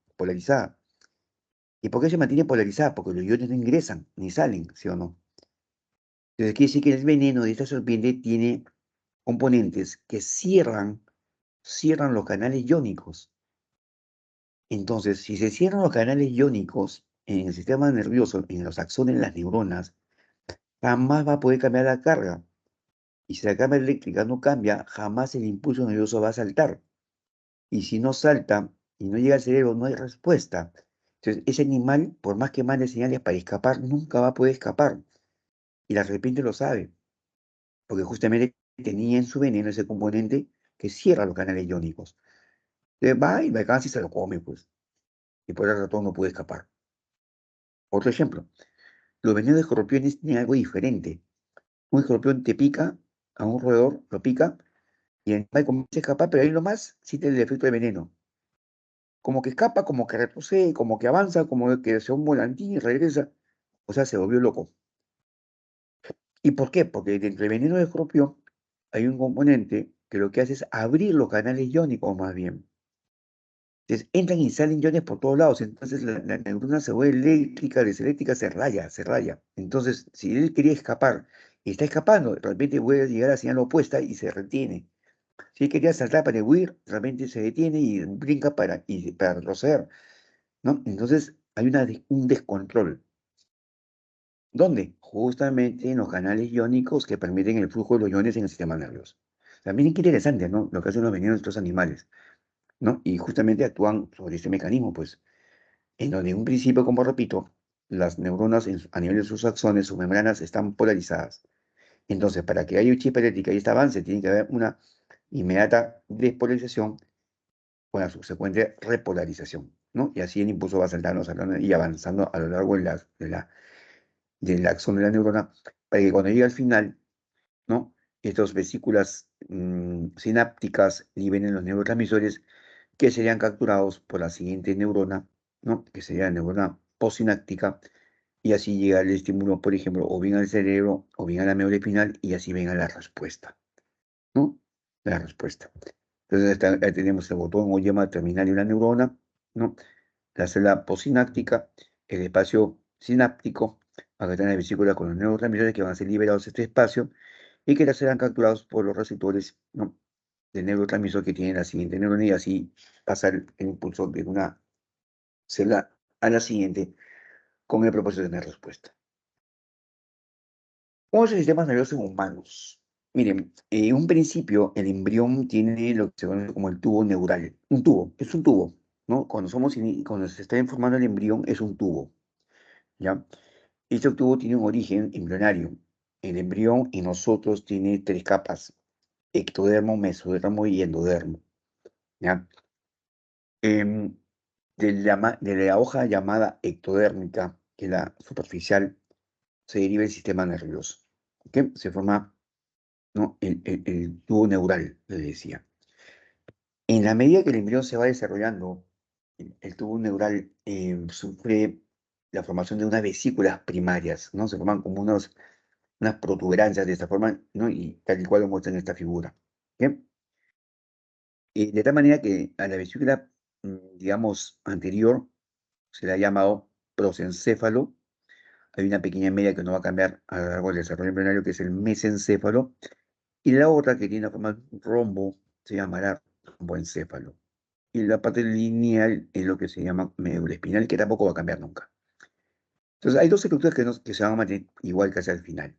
¿Y por qué se mantiene polarizada? Porque los iones no ingresan ni salen, ¿sí o no? Entonces quiere decir que el veneno de esta serpiente tiene componentes que cierran los canales iónicos. Entonces, si se cierran los canales iónicos, en el sistema nervioso, en los axones de las neuronas, jamás va a poder cambiar la carga. Y si la carga eléctrica no cambia, jamás el impulso nervioso va a saltar. Y si no salta y no llega al cerebro, no hay respuesta. Entonces, ese animal, por más que mande señales para escapar, nunca va a poder escapar. Y la serpiente lo sabe, porque justamente tenía en su veneno ese componente que cierra los canales iónicos. Entonces va y va casi se lo come, pues. Y por el ratón no puede escapar. Otro ejemplo, los venenos de escorpiones tienen algo diferente. Un escorpión te pica a un roedor, lo pica, y el animal comienza a escapar, pero ahí nomás siente el efecto de veneno. Como que escapa, como que retrocede, como que avanza, como que se da un volantín y regresa. O sea, se volvió loco. ¿Y por qué? Porque dentro del veneno de escorpión hay un componente que lo que hace es abrir los canales iónicos más bien. Entonces entran y salen iones por todos lados. Entonces la neurona se vuelve eléctrica, deseléctrica, se raya, se raya. Entonces, si él quería escapar y está escapando, de repente vuelve a llegar a la señal opuesta y se retiene. Si él quería saltar para huir, realmente se detiene y brinca para retroceder, ¿no? Entonces hay un descontrol. ¿Dónde? Justamente en los canales iónicos que permiten el flujo de los iones en el sistema nervioso. También qué interesante, ¿no? Lo que hacen los venenos de estos animales, ¿no? Y justamente actúan sobre este mecanismo, pues, en donde en un principio, como repito, las neuronas a nivel de sus axones, sus membranas, están polarizadas. Entonces, para que haya un chip eléctrica y este avance, tiene que haber una inmediata despolarización con la subsecuente repolarización, ¿no? Y así el impulso va saltando, saltando y avanzando a lo largo del axón de la neurona, para que cuando llegue al final, ¿no? Estas vesículas sinápticas liberen los neurotransmisores que serían capturados por la siguiente neurona, ¿no? Que sería la neurona postsináptica, y así llega el estímulo, por ejemplo, o bien al cerebro, o bien a la médula espinal, y así venga la respuesta, ¿no? La respuesta. Entonces, ahí tenemos el botón o yema terminal de una neurona, ¿no? La célula postsináptica, el espacio sináptico, acá están las vesículas con los neurotransmisores que van a ser liberados de este espacio y que serán capturados por los receptores, ¿no? Del neurotransmisor que tiene la siguiente neurona, y así pasa el impulso de una célula a la siguiente con el propósito de tener respuesta. ¿Cómo es el sistema nervioso en humanos? Miren, en un principio el embrión tiene lo que se conoce como el tubo neural. Un tubo, es un tubo, ¿no? Cuando se está formando el embrión es un tubo, ¿ya? Este tubo tiene un origen embrionario. El embrión en nosotros tiene 3 capas: ectodermo, mesodermo y endodermo, ¿ya? Em, de la hoja llamada ectodérmica, que es la superficial, se deriva el sistema nervioso, ¿ok? Se forma, ¿no? El tubo neural, les decía. En la medida que el embrión se va desarrollando, el tubo neural sufre la formación de unas vesículas primarias, ¿no? Se forman como unas protuberancias de esta forma, ¿no? Y tal y cual lo muestra en esta figura, ¿ok? De tal manera que a la vesícula, digamos, anterior, se le ha llamado prosencéfalo. Hay una pequeña media que no va a cambiar a lo largo del desarrollo embrionario, que es el mesencéfalo. Y la otra, que tiene la forma de un rombo, se llamará romboencéfalo. Y la parte lineal es lo que se llama médula espinal, que tampoco va a cambiar nunca. Entonces, hay dos estructuras que se van a mantener igual que hacia el final.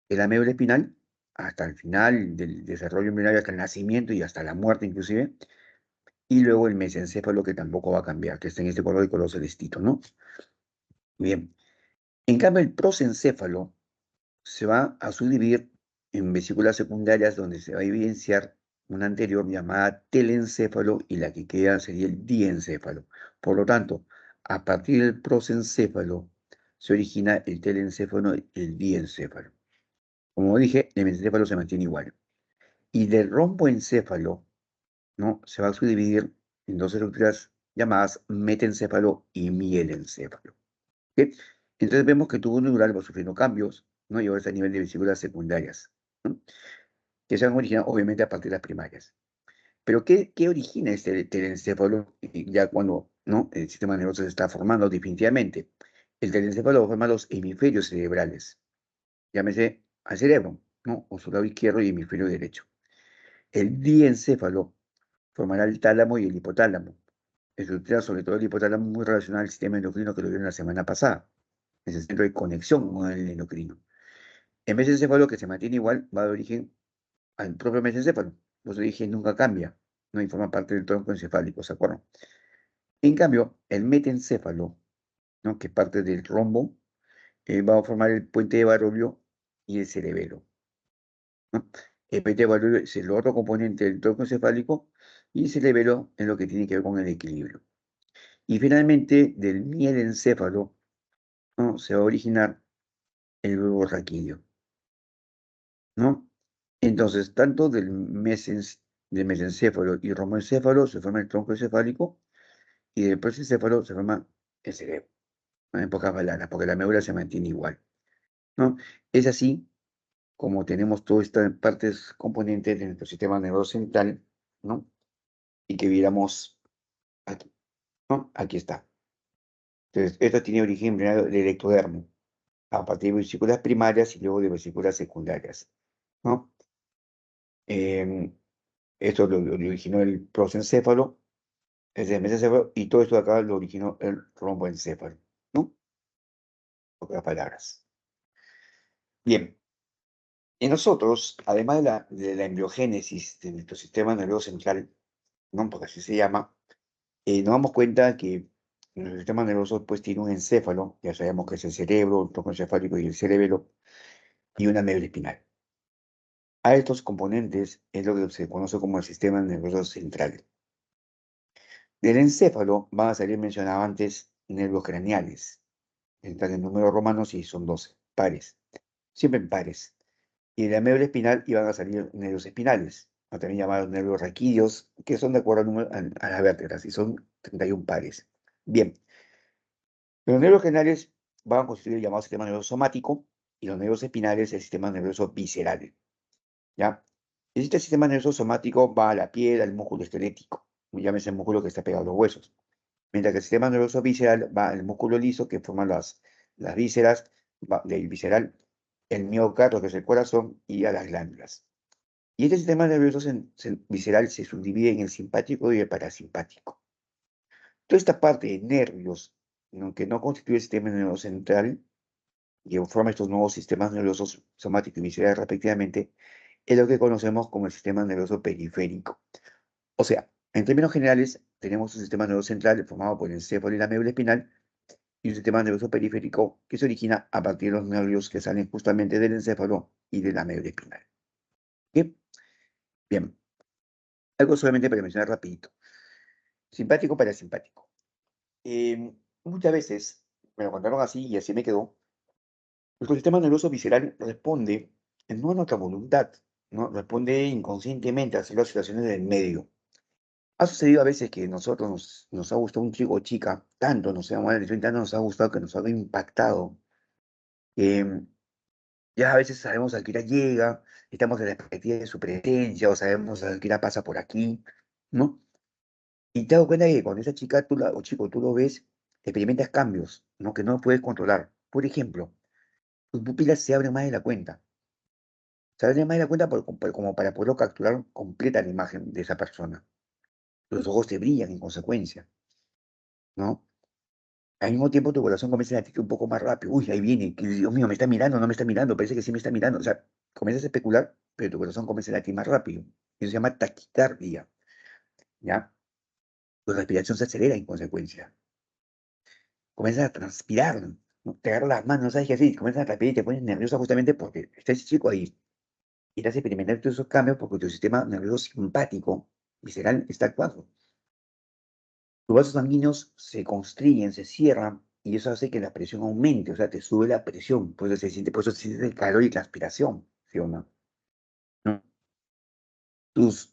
Es la médula espinal, hasta el final del desarrollo embrionario, hasta el nacimiento y hasta la muerte inclusive. Y luego el mesencéfalo, que tampoco va a cambiar, que está en este color celestito, ¿no? Bien. En cambio, el prosencéfalo se va a subdividir en vesículas secundarias, donde se va a evidenciar una anterior llamada telencéfalo, y la que queda sería el diencéfalo. Por lo tanto, a partir del prosencéfalo se origina el telencéfalo y el diencéfalo. Como dije, el mesencéfalo se mantiene igual. Y del romboencéfalo, ¿no? Se va a subdividir en dos estructuras llamadas metencéfalo y mielencéfalo, ¿ok? Entonces vemos que el tubo neural va sufriendo cambios, ¿no? Y ahora está a nivel de vesículas secundarias, ¿no? Que se han originado obviamente a partir de las primarias. Pero ¿qué origina este telencéfalo ya cuando, ¿no? El sistema nervioso se está formando definitivamente? El telencéfalo forma los hemisferios cerebrales, llámese al cerebro, ¿no? O su lado izquierdo y hemisferio derecho. El diencéfalo formará el tálamo y el hipotálamo. estructura sobre todo el hipotálamo muy relacionada al sistema endocrino que lo vieron la semana pasada. Es el centro de conexión con el endocrino. El mesencéfalo que se mantiene igual va de origen al propio mesencéfalo. Los origen nunca cambia, no y forma parte del tronco encefálico, ¿se acuerdan? En cambio, el metencéfalo, ¿no? Que parte del rombo, va a formar el puente de Barovio y el cerebelo, ¿no? El puente de Barovio es el otro componente del tronco encefálico y el cerebelo es lo que tiene que ver con el equilibrio. Y finalmente, del mielencéfalo, ¿no? Se va a originar el globo raquídeo, ¿no? Entonces, tanto del mesencéfalo y romboencéfalo se forma el tronco encefálico y del prosencéfalo se forma el cerebro, ¿no? En pocas palabras, porque la médula se mantiene igual, ¿no? Es así como tenemos todas estas partes componentes de nuestro sistema nervioso central, ¿no? Y que viéramos aquí, ¿no? Aquí está. Entonces, esto tiene origen primero del ectodermo, a partir de vesículas primarias y luego de vesículas secundarias, ¿no? Esto lo originó el prosencéfalo, es el mesencéfalo, y todo esto de acá lo originó el romboencéfalo, ¿no? En pocas palabras. Bien, en nosotros, además de la embriogénesis de nuestro sistema nervioso central, ¿no? Porque así se llama, nos damos cuenta que nuestro sistema nervioso pues tiene un encéfalo, ya sabemos que es el cerebro, el tronco encefálico y el cerebelo, y una médula espinal. A estos componentes es lo que se conoce como el sistema nervioso central. Del encéfalo van a salir mencionados antes nervios craneales. Están en números romanos y son 12, pares, siempre en pares. Y de la médula espinal iban a salir nervios espinales, o también llamados nervios raquídeos, que son de acuerdo a las vértebras, y son 31 pares. Bien, los nervios craneales van a constituir el llamado sistema nervioso somático, y los nervios espinales el sistema nervioso visceral. ¿Ya? Y este sistema nervioso somático va a la piel, al músculo esquelético, llámese el músculo que está pegado a los huesos. Mientras que el sistema nervioso visceral va al músculo liso que forman las vísceras, del visceral, el miocardio, que es el corazón, y a las glándulas. Y este sistema nervioso visceral se subdivide en el simpático y el parasimpático. Toda esta parte de nervios, ¿no? Que no constituye el sistema nervioso central, que forma estos nuevos sistemas nerviosos somático y visceral respectivamente, es lo que conocemos como el sistema nervioso periférico. O sea, en términos generales, tenemos un sistema nervioso central formado por el encéfalo y la médula espinal, y un sistema nervioso periférico que se origina a partir de los nervios que salen justamente del encéfalo y de la médula espinal. ¿Bien? Bien. Algo solamente para mencionar rapidito. Simpático, parasimpático. Muchas veces me lo contaron así y así me quedó. Nuestro sistema nervioso visceral responde no a nuestra voluntad, ¿no? Responde inconscientemente a ciertas situaciones del medio. Ha sucedido a veces que nosotros nos ha gustado un chico o chica, tanto nos ha llamado la atención, tanto nos ha gustado que nos ha impactado. Ya a veces sabemos a qué hora llega, estamos en la expectativa de su presencia, o sabemos a qué hora pasa por aquí, ¿no? Y te das cuenta que cuando esa chica o chico tú lo ves, experimentas cambios, ¿no? Que no puedes controlar. Por ejemplo, tus pupilas se abren más de la cuenta. Se abren más de la cuenta como para poder capturar completa la imagen de esa persona. Los ojos te brillan en consecuencia, ¿no? Al mismo tiempo tu corazón comienza a latir un poco más rápido. Uy, ahí viene, que Dios mío, me está mirando, no me está mirando, parece que sí me está mirando. O sea, comienzas a especular, pero tu corazón comienza a latir más rápido. Eso se llama taquicardia, ¿ya? Tu respiración se acelera en consecuencia. Comienzas a transpirar, ¿no? Te agarras las manos, no sabes qué hacer, comienzas a transpirar y te pones nervioso justamente porque está ese chico ahí. Y estás experimentando todos esos cambios porque tu sistema nervioso simpático, visceral, está actuando. Tus vasos sanguíneos se constriñen, se cierran, y eso hace que la presión aumente, o sea, te sube la presión, por eso se siente el calor y la aspiración, ¿sí o no? ¿No? Tus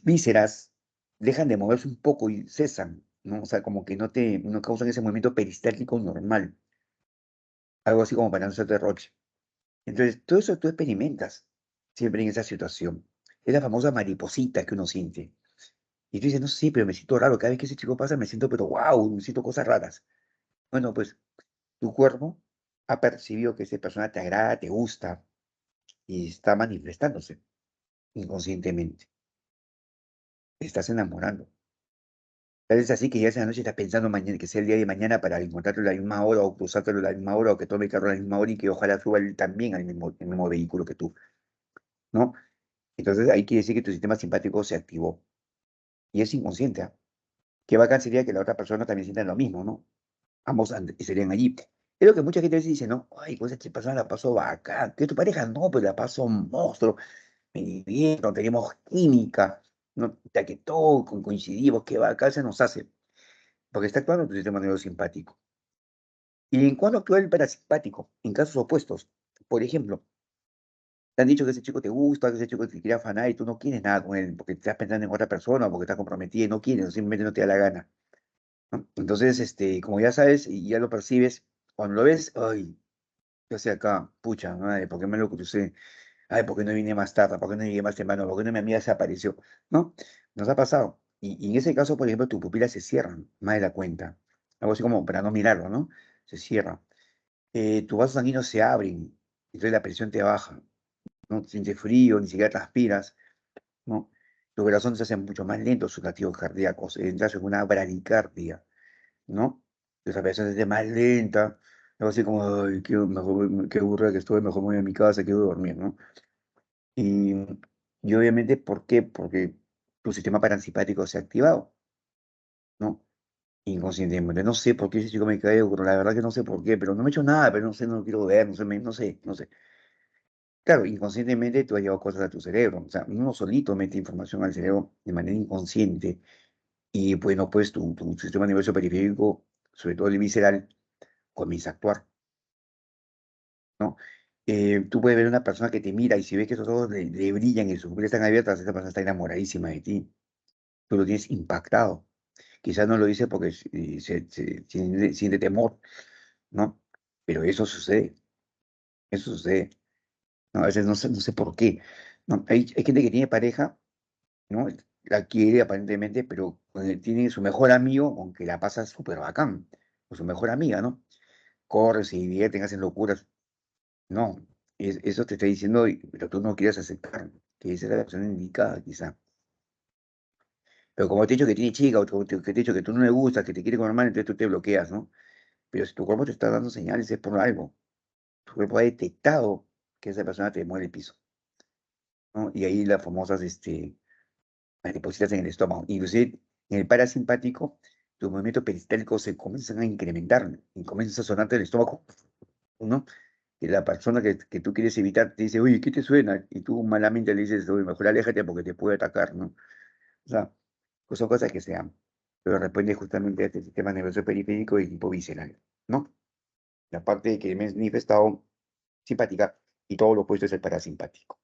vísceras dejan de moverse un poco y cesan, ¿no? O sea, como que no causan ese movimiento peristáltico normal, algo así como para no hacerte roche. Entonces, todo eso tú experimentas siempre en esa situación. Es la famosa mariposita que uno siente. Y tú dices, no sé, pero me siento raro. Cada vez que ese chico pasa, me siento, pero wow, me siento cosas raras. Bueno, pues tu cuerpo ha percibido que esa persona te agrada, te gusta y está manifestándose inconscientemente. Te estás enamorando. Tal vez así que ya esa noche estás pensando mañana, que sea el día de mañana para encontrarlo a la misma hora o cruzártelo a la misma hora o que tome el carro a la misma hora y que ojalá suba él también el mismo vehículo que tú, ¿no? Entonces ahí quiere decir que tu sistema simpático se activó y es inconsciente, ¿ah? Qué bacán sería que la otra persona también sienta lo mismo, ¿no? Ambos serían allí. Es lo que mucha gente a veces dice, ¿no? Ay, pues esta persona la pasó bacán. Que tu pareja no, pero la pasó un monstruo. Me divierto, tenemos química, ¿no? Ya que todo coincidimos, qué bacán se nos hace. Porque está actuando tu sistema nervioso simpático. ¿Y en cuándo actúa el parasimpático? En casos opuestos. Por ejemplo, te han dicho que ese chico te gusta, que ese chico te quiere afanar y tú no quieres nada con él porque estás pensando en otra persona o porque estás comprometida y no quieres, o simplemente no te da la gana, ¿no? Entonces, como ya sabes y ya lo percibes, cuando lo ves, ay, yo sé acá, pucha, ay, ¿por qué me lo crucé? Ay, ¿por qué no vine más tarde? ¿Por qué no llegué más temprano? ¿Por qué no mi amiga se apareció? ¿No? Nos ha pasado. Y en ese caso, por ejemplo, tus pupilas se cierran más de la cuenta. Algo así como para no mirarlo, ¿no? Se cierra. Tus vasos sanguíneos se abren, entonces la presión te baja, no sientes frío, ni siquiera transpiras, ¿no? Tu corazón se hace mucho más lento, sus latidos cardíacos, entras en una bradicardia, ¿no? Tu respiración se hace más lenta, algo así como, ay, qué aburrida que estoy, mejor me voy a mi casa, quiero dormir, ¿no? Y, y obviamente, ¿por qué? Porque tu sistema parasimpático se ha activado, ¿no? Inconscientemente. No sé por qué ese chico me cae, pero la verdad que no sé por qué, pero no me he hecho nada, pero no sé, no lo quiero ver, no sé, no sé, no sé. Claro, inconscientemente tú has llevado cosas a tu cerebro, o sea, uno solito mete información al cerebro de manera inconsciente y bueno, pues tu sistema nervioso periférico, sobre todo el visceral, comienza a actuar, ¿no? Tú puedes ver a una persona que te mira y si ves que esos ojos le brillan y sus pupilas están abiertas, esa persona está enamoradísima de ti, tú lo tienes impactado. Quizás no lo dice porque siente temor, ¿no? Pero eso sucede, ¿no? A veces no sé por qué, ¿no? Hay gente que tiene pareja, ¿no? La quiere aparentemente, pero tiene su mejor amigo, aunque la pasa súper bacán, con su mejor amiga, ¿no? Corren, se divierten, hacen locuras. No, eso te está diciendo, pero tú no quieres aceptar, que esa es la persona indicada, quizá. Pero como te he dicho que tiene chica, o como que te he dicho que tú no le gustas, que te quiere comer mal, entonces tú te bloqueas, ¿no? Pero si tu cuerpo te está dando señales es por algo. Tu cuerpo ha detectado que esa persona te mueve el piso, ¿no? Y ahí las famosas, maripositas en el estómago. Inclusive en el parasimpático, tus movimientos peristálticos se comienzan a incrementar y comienzas a sonarte el estómago, ¿no? Y la persona que tú quieres evitar te dice, oye, ¿qué te suena? Y tú malamente le dices, oye, mejor aléjate porque te puede atacar, ¿no? O sea, pues son cosas que se dan, pero responde justamente a este sistema nervioso periférico y tipo visceral, ¿no? La parte que me he manifestado simpática y todo lo opuesto es el parasimpático.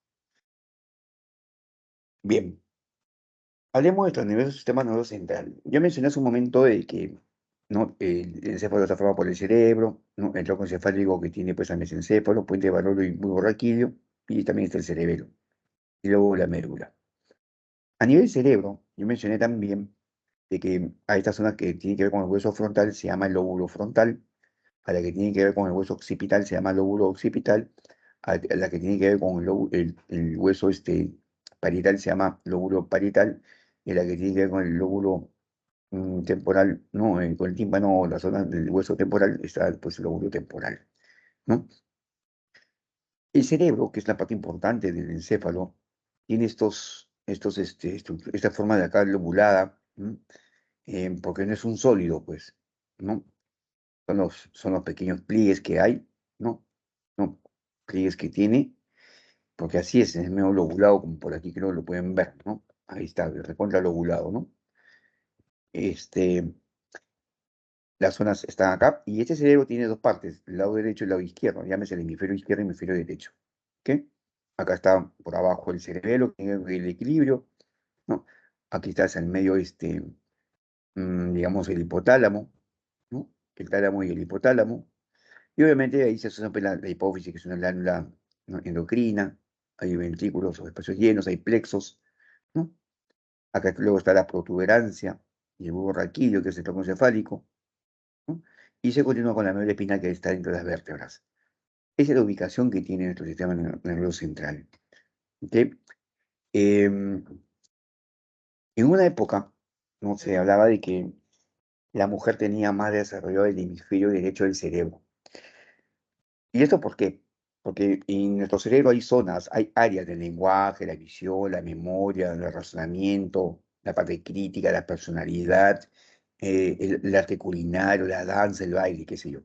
Bien, hablemos de nuestro nervioso sistema nervioso central. Yo mencioné hace un momento de que, ¿no? El encéfalo está formado por el cerebro, ¿no? El tronco encefálico que tiene pues al mesencéfalo, puente barolo y bulbo raquídeo, y también está el cerebelo, y luego la médula. A nivel cerebro, yo mencioné también de que a esta zona que tiene que ver con el hueso frontal se llama el lóbulo frontal, a la que tiene que ver con el hueso occipital se llama lóbulo occipital, a la que tiene que ver con el hueso parietal se llama lóbulo parietal, y a la que tiene que ver con el lóbulo temporal, no, con el tímpano, la zona del hueso temporal, está pues el lóbulo temporal, ¿no? El cerebro, que es la parte importante del encéfalo, tiene esta forma de acá lobulada, ¿no? Porque no es un sólido, pues, ¿no? Son los pequeños pliegues que hay, ¿no? No, pliegues que tiene, porque así es medio lobulado, como por aquí creo que lo pueden ver, ¿no? Ahí está, el recontra lobulado, ¿no? Este, las zonas están acá, y este cerebro tiene dos partes, el lado derecho y el lado izquierdo, llámese el hemisferio izquierdo y el hemisferio derecho, ¿ok? Acá está por abajo el cerebelo, que tiene el equilibrio, ¿no? Aquí está en el medio, digamos, el hipotálamo, ¿no? El tálamo y el hipotálamo. Y obviamente ahí se asocia pues, la hipófisis, que es una glándula, ¿no? endocrina, hay ventrículos o espacios llenos, hay plexos, ¿no? Acá luego está la protuberancia y el bulbo raquídeo, que es el tronco encefálico, ¿no? Y se continúa con la médula espinal que está dentro de las vértebras. Esa es la ubicación que tiene nuestro sistema nervioso central. ¿Ok? En una época, ¿no? Se hablaba de que la mujer tenía más desarrollado el hemisferio derecho del cerebro. ¿Y esto por qué? Porque en nuestro cerebro hay zonas, hay áreas del lenguaje, la visión, la memoria, el razonamiento, la parte crítica, la personalidad, el arte culinario, la danza, el baile, qué sé yo.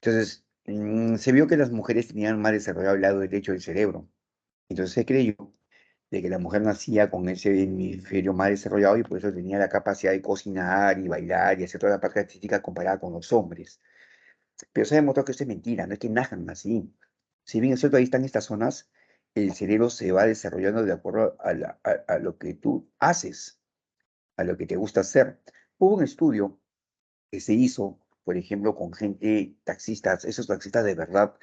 Entonces, se vio que las mujeres tenían más desarrollado el lado derecho del cerebro. Entonces se creyó de que la mujer nacía con ese hemisferio más desarrollado y por eso tenía la capacidad de cocinar y bailar y hacer toda la parte artística comparada con los hombres. Pero se ha demostrado que eso es mentira, no es que nazcan así. Si bien es cierto, ahí están estas zonas, el cerebro se va desarrollando de acuerdo a lo que tú haces, a lo que te gusta hacer. Hubo un estudio que se hizo, por ejemplo, con gente, taxistas, esos taxistas de verdad,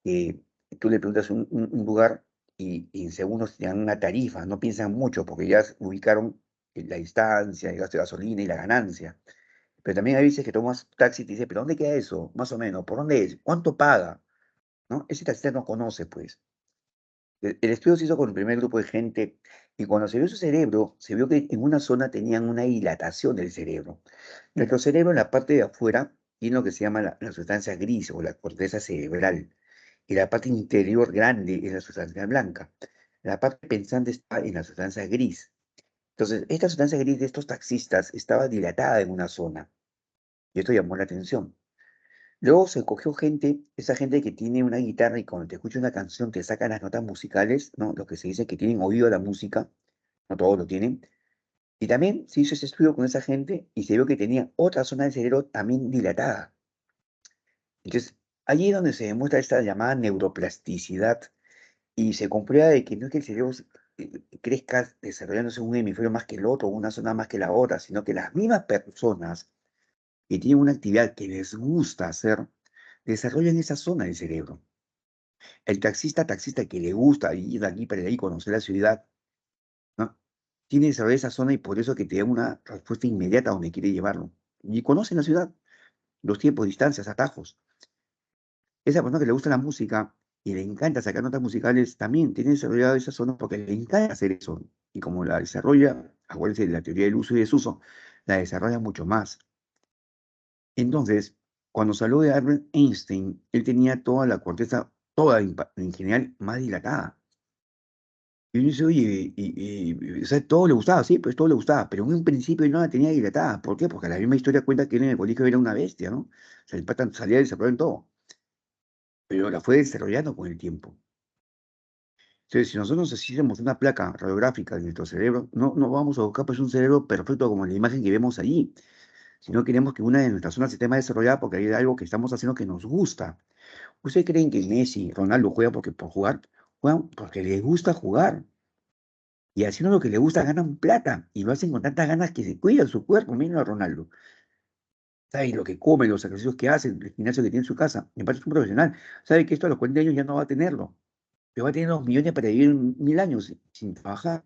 que tú le preguntas un lugar y en segundos te dan una tarifa, no piensan mucho porque ya ubicaron la distancia, el gasto de gasolina y la ganancia. Pero también hay veces que tomas taxi y te dice, ¿pero dónde queda eso? Más o menos, ¿por dónde es? ¿Cuánto paga? ¿No? Ese taxista no conoce, pues. El estudio se hizo con el primer grupo de gente y cuando se vio su cerebro, se vio que en una zona tenían una dilatación del cerebro. Nuestro cerebro en la parte de afuera tiene lo que se llama la sustancia gris o la corteza cerebral y la parte interior grande es la sustancia blanca. La parte pensante está en la sustancia gris. Entonces, esta sustancia gris de estos taxistas estaba dilatada en una zona y esto llamó la atención. Luego se cogió gente, esa gente que tiene una guitarra y cuando te escucha una canción te sacan las notas musicales, ¿no? Lo que se dice que tienen oído a la música, no todos lo tienen. Y también se hizo ese estudio con esa gente y se vio que tenía otra zona del cerebro también dilatada. Entonces, allí es donde se demuestra esta llamada neuroplasticidad y se comprueba de que no es que el cerebro crezca desarrollándose un hemisferio más que el otro, una zona más que la otra, sino que las mismas personas que tienen una actividad que les gusta hacer, desarrollan esa zona del cerebro. El taxista que le gusta ir de aquí para allá y conocer la ciudad, ¿no? Tiene desarrollada esa zona y por eso que te da una respuesta inmediata a donde quiere llevarlo. Y conocen la ciudad, los tiempos, distancias, atajos. Esa persona que le gusta la música y le encanta sacar notas musicales, también tiene desarrollado esa zona porque le encanta hacer eso. Y como la desarrolla, acuérdense de la teoría del uso y desuso, la desarrolla mucho más. Entonces, cuando salió de Albert Einstein, él tenía toda la corteza, toda en general, más dilatada. Y uno dice, oye, o sea, todo le gustaba, sí, pues todo le gustaba, pero en un principio él no la tenía dilatada. ¿Por qué? Porque la misma historia cuenta que él en el colegio era una bestia, ¿no? O sea, el pata salía desarrollado en todo, pero la fue desarrollando con el tiempo. Entonces, si nosotros hiciéramos una placa radiográfica de nuestro cerebro, no vamos a buscar pues un cerebro perfecto como la imagen que vemos allí, sino queremos que una de nuestras zonas esté más desarrollada porque hay algo que estamos haciendo que nos gusta. ¿Ustedes creen que Messi, Ronaldo juega porque por jugar? Juegan porque les gusta jugar. Y haciendo lo que les gusta ganan plata. Y lo hacen con tantas ganas que se cuidan su cuerpo. Miren a Ronaldo. ¿Sabe lo que come, los ejercicios que hace, el gimnasio que tiene en su casa? Me parece un profesional. ¿Sabe que esto a los 40 años ya no va a tenerlo? Pero va a tener los millones para vivir 1000 años sin trabajar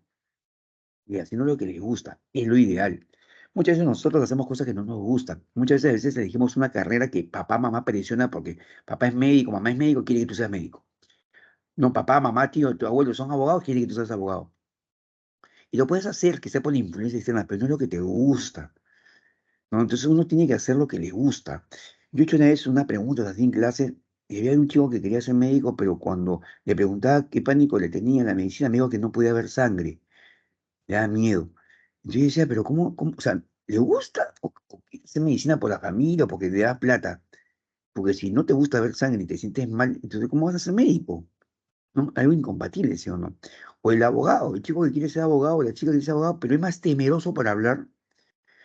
y haciendo lo que les gusta. Es lo ideal. Muchas veces nosotros hacemos cosas que no nos gustan. Muchas veces elegimos una carrera que papá, mamá presiona porque papá es médico, mamá es médico, quiere que tú seas médico. No, papá, mamá, tío, tu abuelo son abogados, quiere que tú seas abogado. Y lo puedes hacer, que sea por la influencia externa, pero no es lo que te gusta, ¿no? Entonces uno tiene que hacer lo que le gusta. Yo he hecho una vez una pregunta así en clase, y había un chico que quería ser médico, pero cuando le preguntaba qué pánico le tenía en la medicina, me dijo que no podía ver sangre, le da miedo. Entonces yo decía, pero ¿cómo? O sea, ¿le gusta o quiere hacer medicina por la familia o porque le da plata? Porque si no te gusta ver sangre y te sientes mal, entonces ¿cómo vas a ser médico? ¿No? Algo incompatible, ¿sí o no? O el abogado, el chico que quiere ser abogado, la chica que quiere ser abogado, pero es más temeroso para hablar,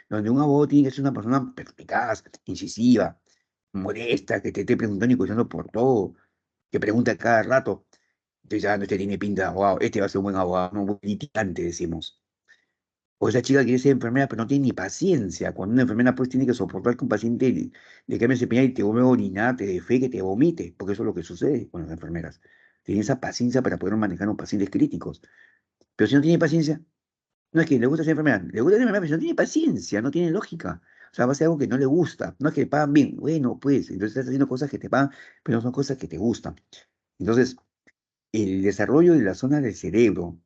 donde un abogado tiene que ser una persona perspicaz, incisiva, modesta, que te esté preguntando y cuestionando por todo, que pregunta cada rato. Entonces, no, este tiene pinta de abogado, este va a ser un buen abogado, no un buen litigante, decimos. O esa chica quiere ser enfermera, pero no tiene ni paciencia. Cuando una enfermera pues tiene que soportar que un paciente le cambie ese pañal y te vuelve a orinar, te defeque, que te vomite, porque eso es lo que sucede con las enfermeras. Tienen esa paciencia para poder manejar a los pacientes críticos. Pero si no tiene paciencia, no es que le gusta ser enfermera, le gusta ser enfermera, pero si no tiene paciencia, no tiene lógica. O sea, va a ser algo que no le gusta. No es que le pagan bien. Bueno, pues, entonces estás haciendo cosas que te pagan, pero no son cosas que te gustan. Entonces, el desarrollo de las zonas del cerebro,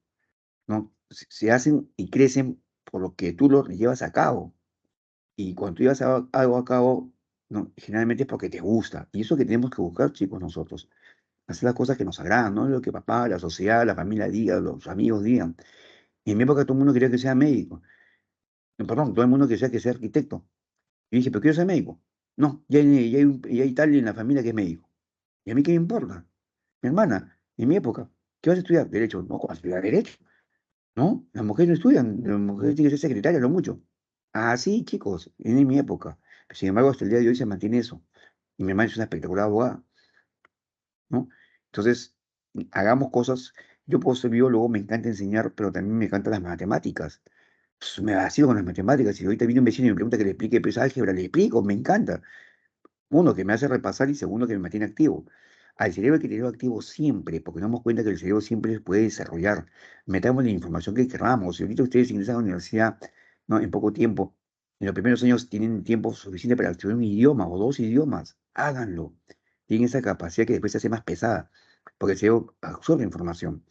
¿no? Se hacen y crecen por lo que tú lo llevas a cabo. Y cuando tú llevas algo a cabo, ¿no? Generalmente es porque te gusta. Y eso que tenemos que buscar, chicos, nosotros. Hacer las cosas que nos agradan, no lo que papá, la sociedad, la familia diga, los amigos digan. Y en mi época todo el mundo quería que sea médico. Perdón, todo el mundo quería que sea arquitecto. Y dije, pero quiero ser médico. No, ya hay tal en la familia que es médico. ¿Y a mí qué me importa? Mi hermana, en mi época, ¿qué vas a estudiar? Derecho. No, ¿cómo vas a estudiar Derecho? ¿No? Las mujeres no estudian, las mujeres tienen que ser secretarias, lo mucho. Ah, sí, chicos, en mi época. Sin embargo, hasta el día de hoy se mantiene eso. Y mi hermana es una espectacular abogada, ¿no? Entonces, hagamos cosas. Yo puedo ser biólogo, me encanta enseñar, pero también me encantan las matemáticas. Pues, me vacío con las matemáticas. Y ahorita viene un vecino y me pregunta que le explique pues, álgebra, le explico, me encanta. Uno, que me hace repasar y segundo, que me mantiene activo. Al cerebro hay que tenerlo activo siempre, porque nos damos cuenta que el cerebro siempre se puede desarrollar. Metamos la información que queramos. Si ahorita ustedes ingresan a la universidad, ¿no? En poco tiempo, en los primeros años tienen tiempo suficiente para estudiar un idioma o dos idiomas, háganlo. Tienen esa capacidad que después se hace más pesada, porque el cerebro absorbe información.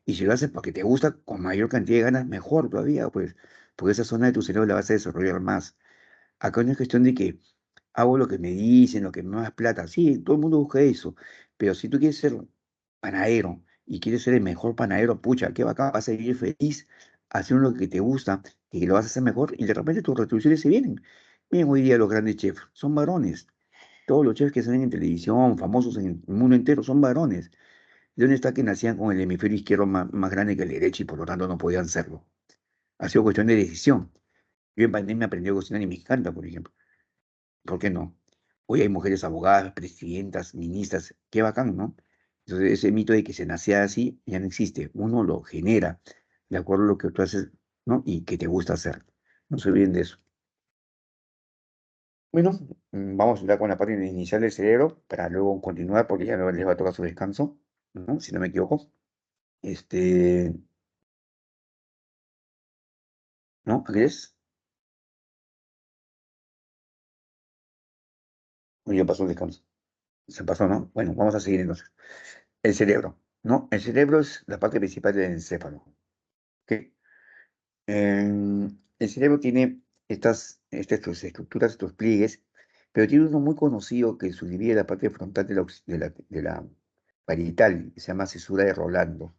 Y si lo haces porque te gusta, con mayor cantidad de ganas, mejor todavía, pues, porque esa zona de tu cerebro la vas a desarrollar más. Acá no es cuestión de que hago lo que me dicen, lo que me da más plata. Sí, todo el mundo busca eso. Pero si tú quieres ser panadero y quieres ser el mejor panadero, pucha, qué bacán, vas a vivir feliz haciendo lo que te gusta y que lo vas a hacer mejor y de repente tus retribuciones se vienen. Miren, hoy día los grandes chefs son varones. Todos los chefs que salen en televisión, famosos en el mundo entero, son varones. ¿De dónde está que nacían con el hemisferio izquierdo más grande que el derecho y por lo tanto no podían serlo? Ha sido cuestión de decisión. Yo en pandemia aprendí a cocinar y me encanta, por ejemplo. ¿Por qué no? Hoy hay mujeres abogadas, presidentas, ministras, qué bacán, ¿no? Entonces, ese mito de que se nace así ya no existe. Uno lo genera de acuerdo a lo que tú haces, ¿no? Y que te gusta hacer. No se olviden de eso. Bueno, vamos a entrar con la parte inicial del cerebro para luego continuar porque ya les va a tocar su descanso, ¿no? Si no me equivoco. Este, ¿no? ¿Qué es? O ya pasó el descanso. Se pasó, ¿no? Bueno, vamos a seguir entonces. El cerebro, ¿no? El cerebro es la parte principal del encéfalo. ¿Ok? El cerebro tiene estas estructuras, estos pliegues, pero tiene uno muy conocido que subdivide la parte frontal de la parietal, que se llama cesura de Rolando.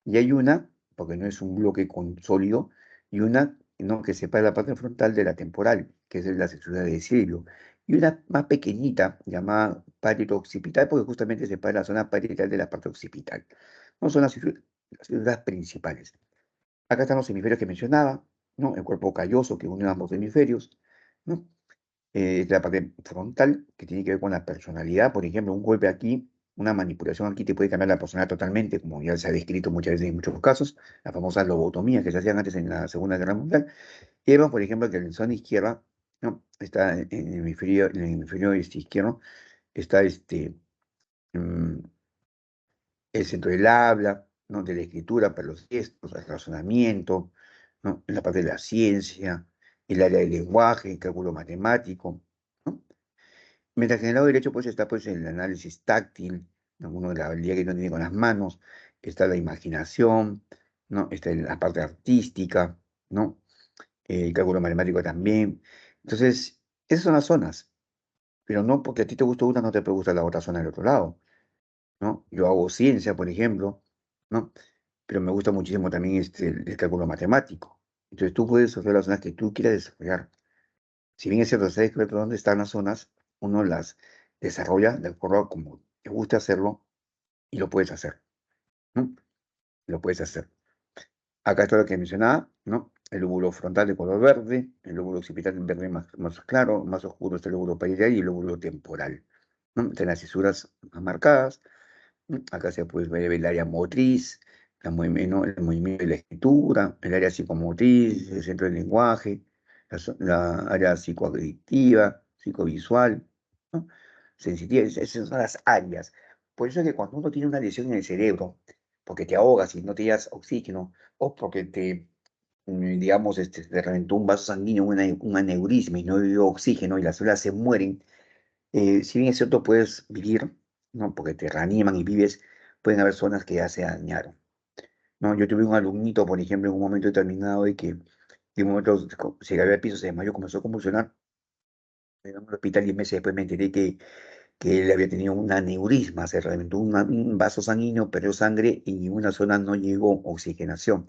Y hay una, porque no es un bloque sólido, y una ¿no? que separa la parte frontal de la temporal, que es la cesura de Silvio. Y una más pequeñita, llamada parieto occipital, porque justamente separa la zona parietal de la parte occipital. No son las células principales. Acá están los hemisferios que mencionaba, ¿no? El cuerpo calloso que une ambos hemisferios, ¿no? La parte frontal, que tiene que ver con la personalidad. Por ejemplo, un golpe aquí, una manipulación aquí te puede cambiar la personalidad totalmente, como ya se ha descrito muchas veces en muchos casos, la famosa lobotomía que se hacían antes en la Segunda Guerra Mundial. Y vemos, por ejemplo, que en la zona izquierda, ¿no? Está en el hemisferio izquierdo, está mm, el centro del habla, ¿no? De la escritura para los gestos, el razonamiento, ¿no? En la parte de la ciencia, el área del lenguaje, el cálculo matemático, ¿no? Mientras que en el lado derecho pues está pues el análisis táctil, ¿no? Uno de la habilidad que uno tiene con las manos, está la imaginación, ¿no? Está la parte artística, ¿no? El cálculo matemático también. Entonces, esas son las zonas, pero no porque a ti te gusta una, no te puede gustar la otra zona del otro lado. ¿No? Yo hago ciencia, por ejemplo, ¿no? Pero me gusta muchísimo también el cálculo matemático. Entonces tú puedes desarrollar las zonas que tú quieras desarrollar. Si bien es cierto, está descubierto dónde están las zonas, uno las desarrolla de acuerdo a cómo te gusta hacerlo y lo puedes hacer, ¿no? Lo puedes hacer. Acá está lo que mencionaba, ¿no? El lóbulo frontal de color verde, el lóbulo occipital en verde más claro, más oscuro está el lóbulo parietal y el lóbulo temporal, ¿no? Están las cisuras más marcadas. Acá se puede ver el área motriz, ¿no? El movimiento de la escritura, el área psicomotriz, el centro del lenguaje, la área psicoauditiva, psicovisual, ¿no? Sensitiva, esas son las áreas. Por eso es que cuando uno tiene una lesión en el cerebro, porque te ahogas y no te das oxígeno, o porque digamos, te reventó un vaso sanguíneo, un aneurisma y no dio oxígeno y las células se mueren, si bien es cierto, puedes vivir, ¿no? Porque te reaniman y vives, pueden haber zonas que ya se dañaron, ¿no? Yo tuve un alumnito, por ejemplo, en un momento determinado de que Y en un momento se cayó al piso, se desmayó, comenzó a convulsionar. Me llevaron al hospital y meses después me enteré que él había tenido un aneurisma, se reventó un vaso sanguíneo, perdió sangre y en una zona no llegó oxigenación.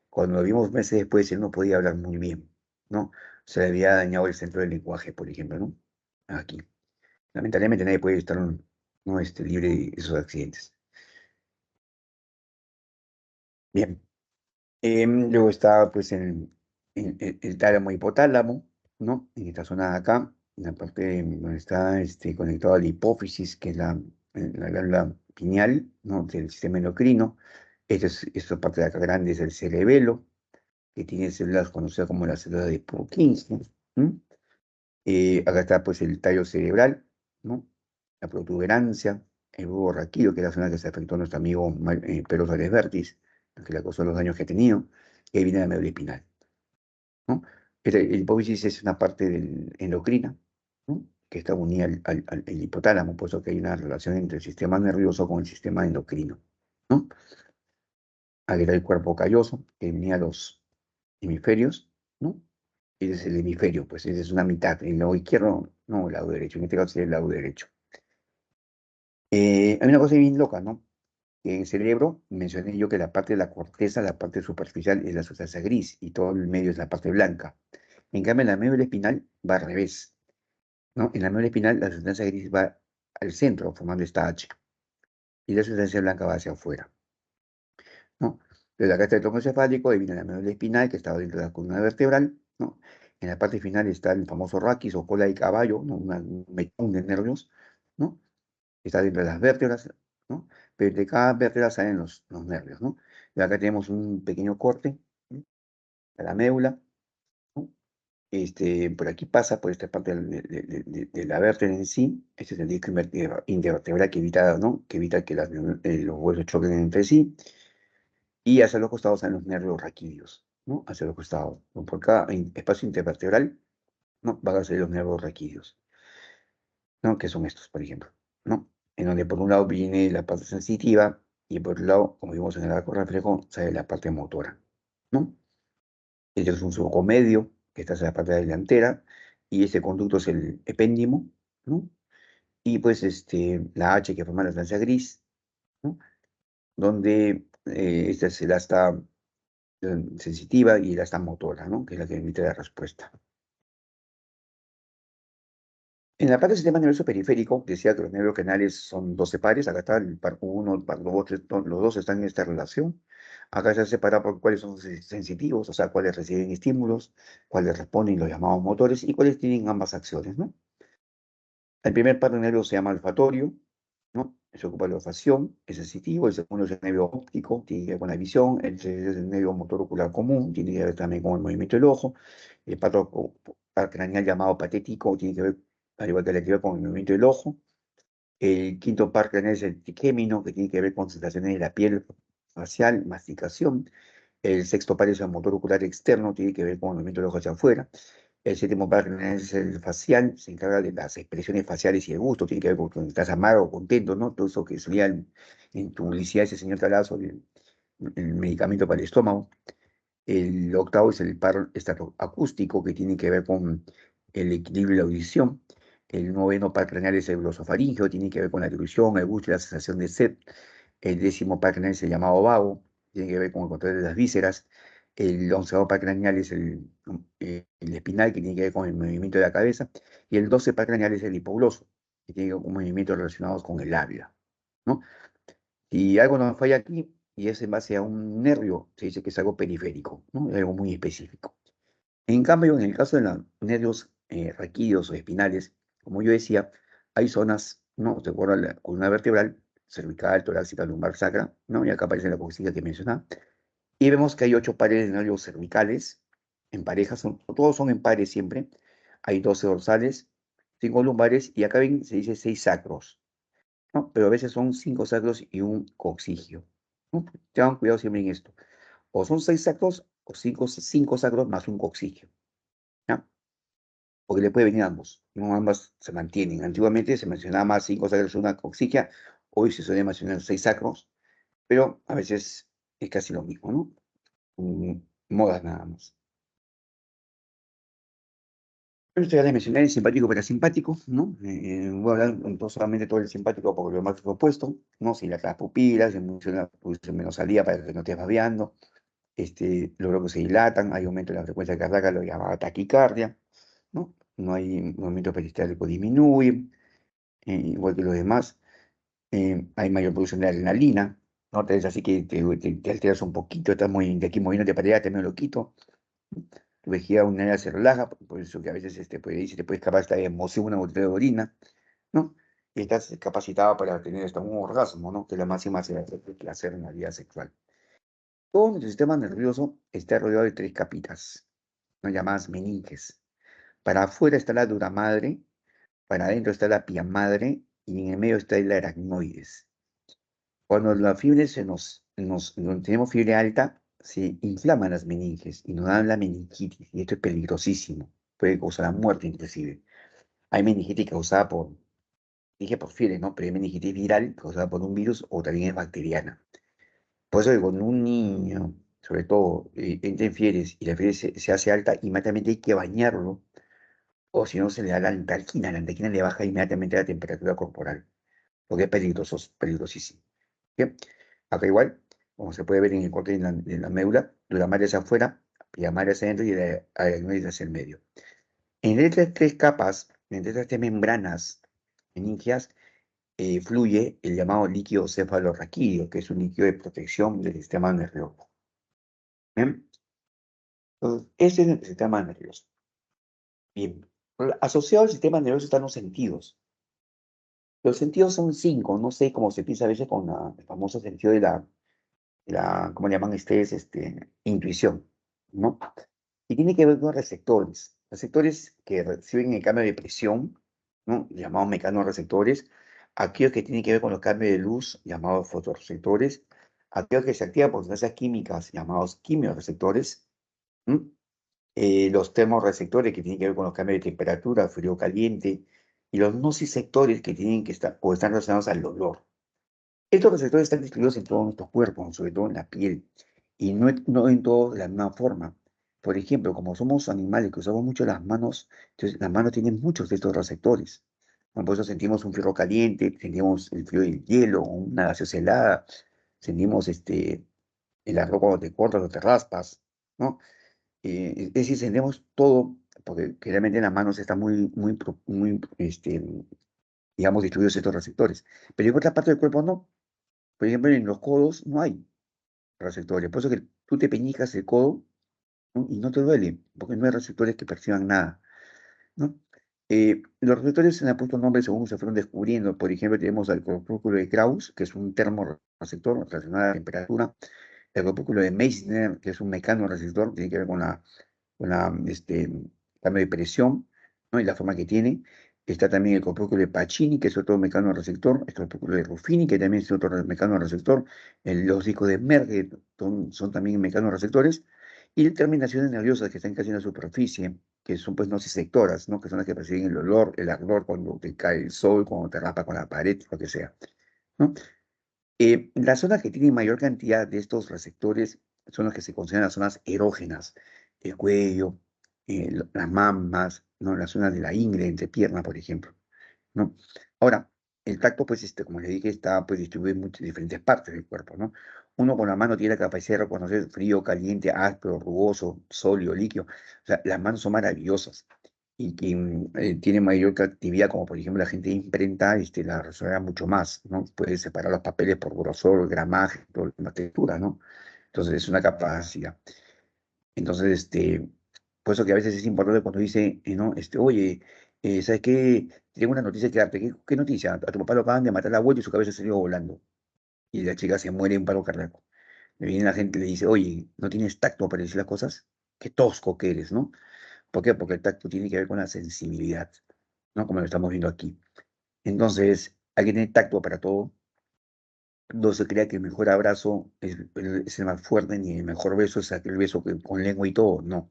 Cuando lo vimos meses después, él no podía hablar muy bien, ¿no? Se le había dañado el centro del lenguaje, por ejemplo, ¿no? Aquí. Lamentablemente nadie puede estar no, libre de esos accidentes. Bien. Luego está pues el tálamo hipotálamo, ¿no? En esta zona de acá, en la parte donde está conectado a la hipófisis, que es la glándula pineal, ¿no? Del sistema endocrino. Esta parte de acá grande es el cerebelo, que tiene células conocidas como las células de Purkinje. ¿M? Acá está pues el tallo cerebral, ¿no? La protuberancia, el bulbo raquídeo, que es la zona que se afectó a nuestro amigo Pedro Suárez Vértiz, que le causó los daños que ha tenido, y ahí viene la médula espinal, ¿no? El hipófisis es una parte endocrina, ¿no? Que está unida al hipotálamo, por eso que hay una relación entre el sistema nervioso con el sistema endocrino, ¿no? Aquí está el cuerpo calloso, que unía los hemisferios, ¿no? Ese es el hemisferio, pues esa es una mitad. El lado izquierdo, no, el lado derecho. En este caso sería el lado derecho. Hay una cosa bien loca, ¿no? En el cerebro mencioné yo que la parte de la corteza, la parte superficial es la sustancia gris y todo el medio es la parte blanca. En cambio, en la médula espinal va al revés, ¿no? En la médula espinal la sustancia gris va al centro formando esta H y la sustancia blanca va hacia afuera, ¿no? Desde acá está el tronco encefálico, ahí viene la médula espinal que está dentro de la columna vertebral, ¿no? En la parte final está el famoso raquis o cola de caballo, ¿no? Un mechón de nervios, ¿no? Está dentro de las vértebras, ¿no? Pero de cada vértebra salen los nervios, ¿no? Y acá tenemos un pequeño corte, ¿no? De la médula, ¿no? Por aquí pasa por esta parte de la vértebra en sí. Este es el disco intervertebral que evita, ¿no? Que evita que los huesos choquen entre sí. Y hacia los costados salen los nervios raquídeos, ¿no? Hacia los costados. ¿No? Por cada espacio intervertebral, ¿no? Van a salir los nervios raquídeos, ¿no? Que son estos, por ejemplo, ¿no? En donde por un lado viene la parte sensitiva y por otro lado, como vimos en el arco reflejo, sale la parte motora, ¿no? Este es un surco medio, que está en la parte delantera, y este conducto es el epéndimo, ¿no? Y pues la H que forma la sustancia gris, ¿no? Donde esta es el asta sensitiva y el asta motora, ¿no? Que es la que emite la respuesta. En la parte del sistema nervioso periférico, decía que los nervios canales son 12 pares. Acá está el par 1, el par 2, los dos están en esta relación. Acá se ha separado por cuáles son sensitivos, o sea, cuáles reciben estímulos, cuáles responden los llamados motores y cuáles tienen ambas acciones, ¿no? El primer par de nervios se llama olfatorio, ¿no? Se ocupa de la olfacción, es sensitivo. El segundo es el nervio óptico, tiene que ver con la visión. El tercero es el nervio motor ocular común, tiene que ver también con el movimiento del ojo. El par craneal llamado patético tiene que ver, al igual que la actividad, con el movimiento del ojo. El quinto par craneal es el trigémino, que tiene que ver con sensaciones de la piel facial, masticación. El sexto par es el motor ocular externo, tiene que ver con el movimiento del ojo hacia afuera. El séptimo par es el facial, se encarga de las expresiones faciales y el gusto, tiene que ver con cuando estás amargo o contento, ¿no? Todo eso que salía en tu publicidad ese señor Talazo, el medicamento para el estómago. El octavo es el par acústico, que tiene que ver con el equilibrio y la audición. El noveno par craneal es el glosofaringeo, tiene que ver con la dilución, el gusto y la sensación de sed. El décimo par craneal es el llamado vago, tiene que ver con el control de las vísceras. El onceavo par craneal es el espinal, que tiene que ver con el movimiento de la cabeza. Y el 12 par craneal es el hipogloso, que tiene que ver con movimientos relacionados con el habla, ¿no? Si algo nos falla aquí, y es en base a un nervio, se dice que es algo periférico, ¿no? Es algo muy específico. En cambio, en el caso de los nervios raquídeos o espinales, como yo decía, hay zonas, ¿no? Se acuerdan la columna vertebral, cervical, torácica, lumbar, sacra, ¿no? Y acá aparece la coxilla que mencionaba. Y vemos que hay 8 pares de nervios cervicales, en parejas, todos son en pares siempre. Hay 12 dorsales, 5 lumbares, y acá ven, se dice 6 sacros, ¿no? Pero a veces son 5 sacros y un coxigio, ¿no? Tengan cuidado siempre en esto. O son 6 sacros o 5 sacros más un coxigio, ¿ya? Porque le puede venir ambos, no ambas se mantienen. Antiguamente se mencionaba más 5 sacros y una coxigia, hoy se suele mencionar 6 sacros, pero a veces es casi lo mismo, ¿no? Modas nada más. Esto ya les mencioné el simpático parasimpático, ¿no? Voy a hablar solamente todo el simpático porque lo más opuesto, ¿no? Si las pupilas, se menciona menos al día para que no estés babeando, los locos se dilatan, hay aumento en la frecuencia cardíaca, lo llamaba taquicardia, ¿no? No hay movimiento peristáltico disminuye, igual que los demás, hay mayor producción de adrenalina, ¿no? Entonces, así que te alteras un poquito, estás muy, de aquí moviéndote para allá, te medio loquito, tu vejiga urinaria se relaja, por eso que a veces se te puede escapar esta emoción, una botella de orina, ¿no? Y estás capacitado para tener hasta un orgasmo, ¿no? Que es la máxima sensación de placer en la vida sexual. Todo nuestro sistema nervioso está rodeado de tres capitas, ¿no? Llamadas meninges. Para afuera está la dura madre, para adentro está la pia madre y en el medio está el aracnoides. Cuando la fiebre cuando tenemos fiebre alta, se inflaman las meninges y nos dan la meningitis, y esto es peligrosísimo, puede causar la muerte inclusive. Hay meningitis causada dije por fiebre, ¿no? Pero hay meningitis viral causada por un virus o también es bacteriana. Por eso que cuando un niño, sobre todo, entra en fiebres y la fiebre se hace alta, inmediatamente hay que bañarlo, o si no se le da la antalquina le baja inmediatamente la temperatura corporal, porque es peligroso, peligrosísimo. ¿Bien? Acá igual, como se puede ver en el corte de la médula, Dura-María hacia afuera, Pia-María hacia adentro y la adenoides hacia el medio. Entre estas tres capas, entre estas tres membranas meningias, fluye el llamado líquido cefalorraquídeo, que es un líquido de protección del sistema nervioso. ¿Bien? Entonces, ese es el sistema nervioso. Bien. Asociado al sistema nervioso están los sentidos. Los sentidos son 5, no sé cómo se piensa a veces con el famoso sentido de ¿cómo le llaman ustedes? Intuición, ¿no? Y tiene que ver con receptores. Receptores que reciben el cambio de presión, ¿no? Llamados mecanorreceptores. Aquellos que tienen que ver con los cambios de luz, llamados fotorreceptores. Aquellos que se activan por sustancias químicas, llamados quimioreceptores. ¿Mm? Los termorreceptores que tienen que ver con los cambios de temperatura, frío, caliente. Y los nociceptores que tienen que estar o están relacionados al olor. Estos receptores están distribuidos en todos nuestros cuerpos, sobre todo en la piel, y no en todos de la misma forma. Por ejemplo, como somos animales que usamos mucho las manos, entonces las manos tienen muchos de estos receptores. Bueno, por eso sentimos un frío caliente, sentimos el frío del hielo, o una gaseosa helada, sentimos el arroz cuando te cortas o te raspas, ¿no? Es decir, sentimos todo, porque realmente en las manos están digamos, distribuidos estos receptores. Pero en otra parte del cuerpo no. Por ejemplo, en los codos no hay receptores. Por eso que tú te peñicas el codo, ¿no? Y no te duele, porque no hay receptores que perciban nada, ¿no? Los receptores se han puesto nombres según se fueron descubriendo. Por ejemplo, tenemos el corpúsculo de Krauss, que es un termorreceptor relacionado a la temperatura. El corpúsculo de Meissner, que es un mecanorreceptor, tiene que ver con cambio de presión, ¿no? Y la forma que tiene. Está también el corpúsculo de Pacini, que es otro mecanorreceptor, el corpúsculo de Ruffini, que también es otro mecanorreceptor, los discos de Merck, que son también mecanorreceptores, y terminaciones nerviosas que están casi en la superficie, que son pues nociceptoras, ¿no? Que son las que perciben el olor, el ardor cuando te cae el sol, cuando te raspa con la pared, lo que sea, ¿no? Las zonas que tienen mayor cantidad de estos receptores son las que se consideran las zonas erógenas, el cuello, las mamas, ¿no? Las zonas de la ingle, entrepierna, por ejemplo, ¿no? Ahora, el tacto, pues, como les dije, está pues, distribuido en muchas diferentes partes del cuerpo, ¿no? Uno con la mano tiene la capacidad de reconocer frío, caliente, áspero, rugoso, sólido, líquido. O sea, las manos son maravillosas y que tiene mayor actividad, como por ejemplo la gente de imprenta, la resuelve mucho más, ¿no? Puede separar los papeles por grosor, gramaje, por la textura, ¿no? Entonces es una capacidad. Entonces, por eso que a veces es importante cuando dice, ¿no? Oye, ¿sabes qué? Tengo una noticia que darte. ¿Qué noticia? A tu papá lo acaban de matar a la abuela y su cabeza salió volando. Y la chica se muere en un paro cardíaco. Le viene la gente y le dice, oye, ¿no tienes tacto para decir las cosas? Qué tosco que eres, ¿no? ¿Por qué? Porque el tacto tiene que ver con la sensibilidad, ¿no? Como lo estamos viendo aquí. Entonces, hay que tener tacto para todo. No se crea que el mejor abrazo es el más fuerte, ni el mejor beso es aquel beso con lengua y todo. No.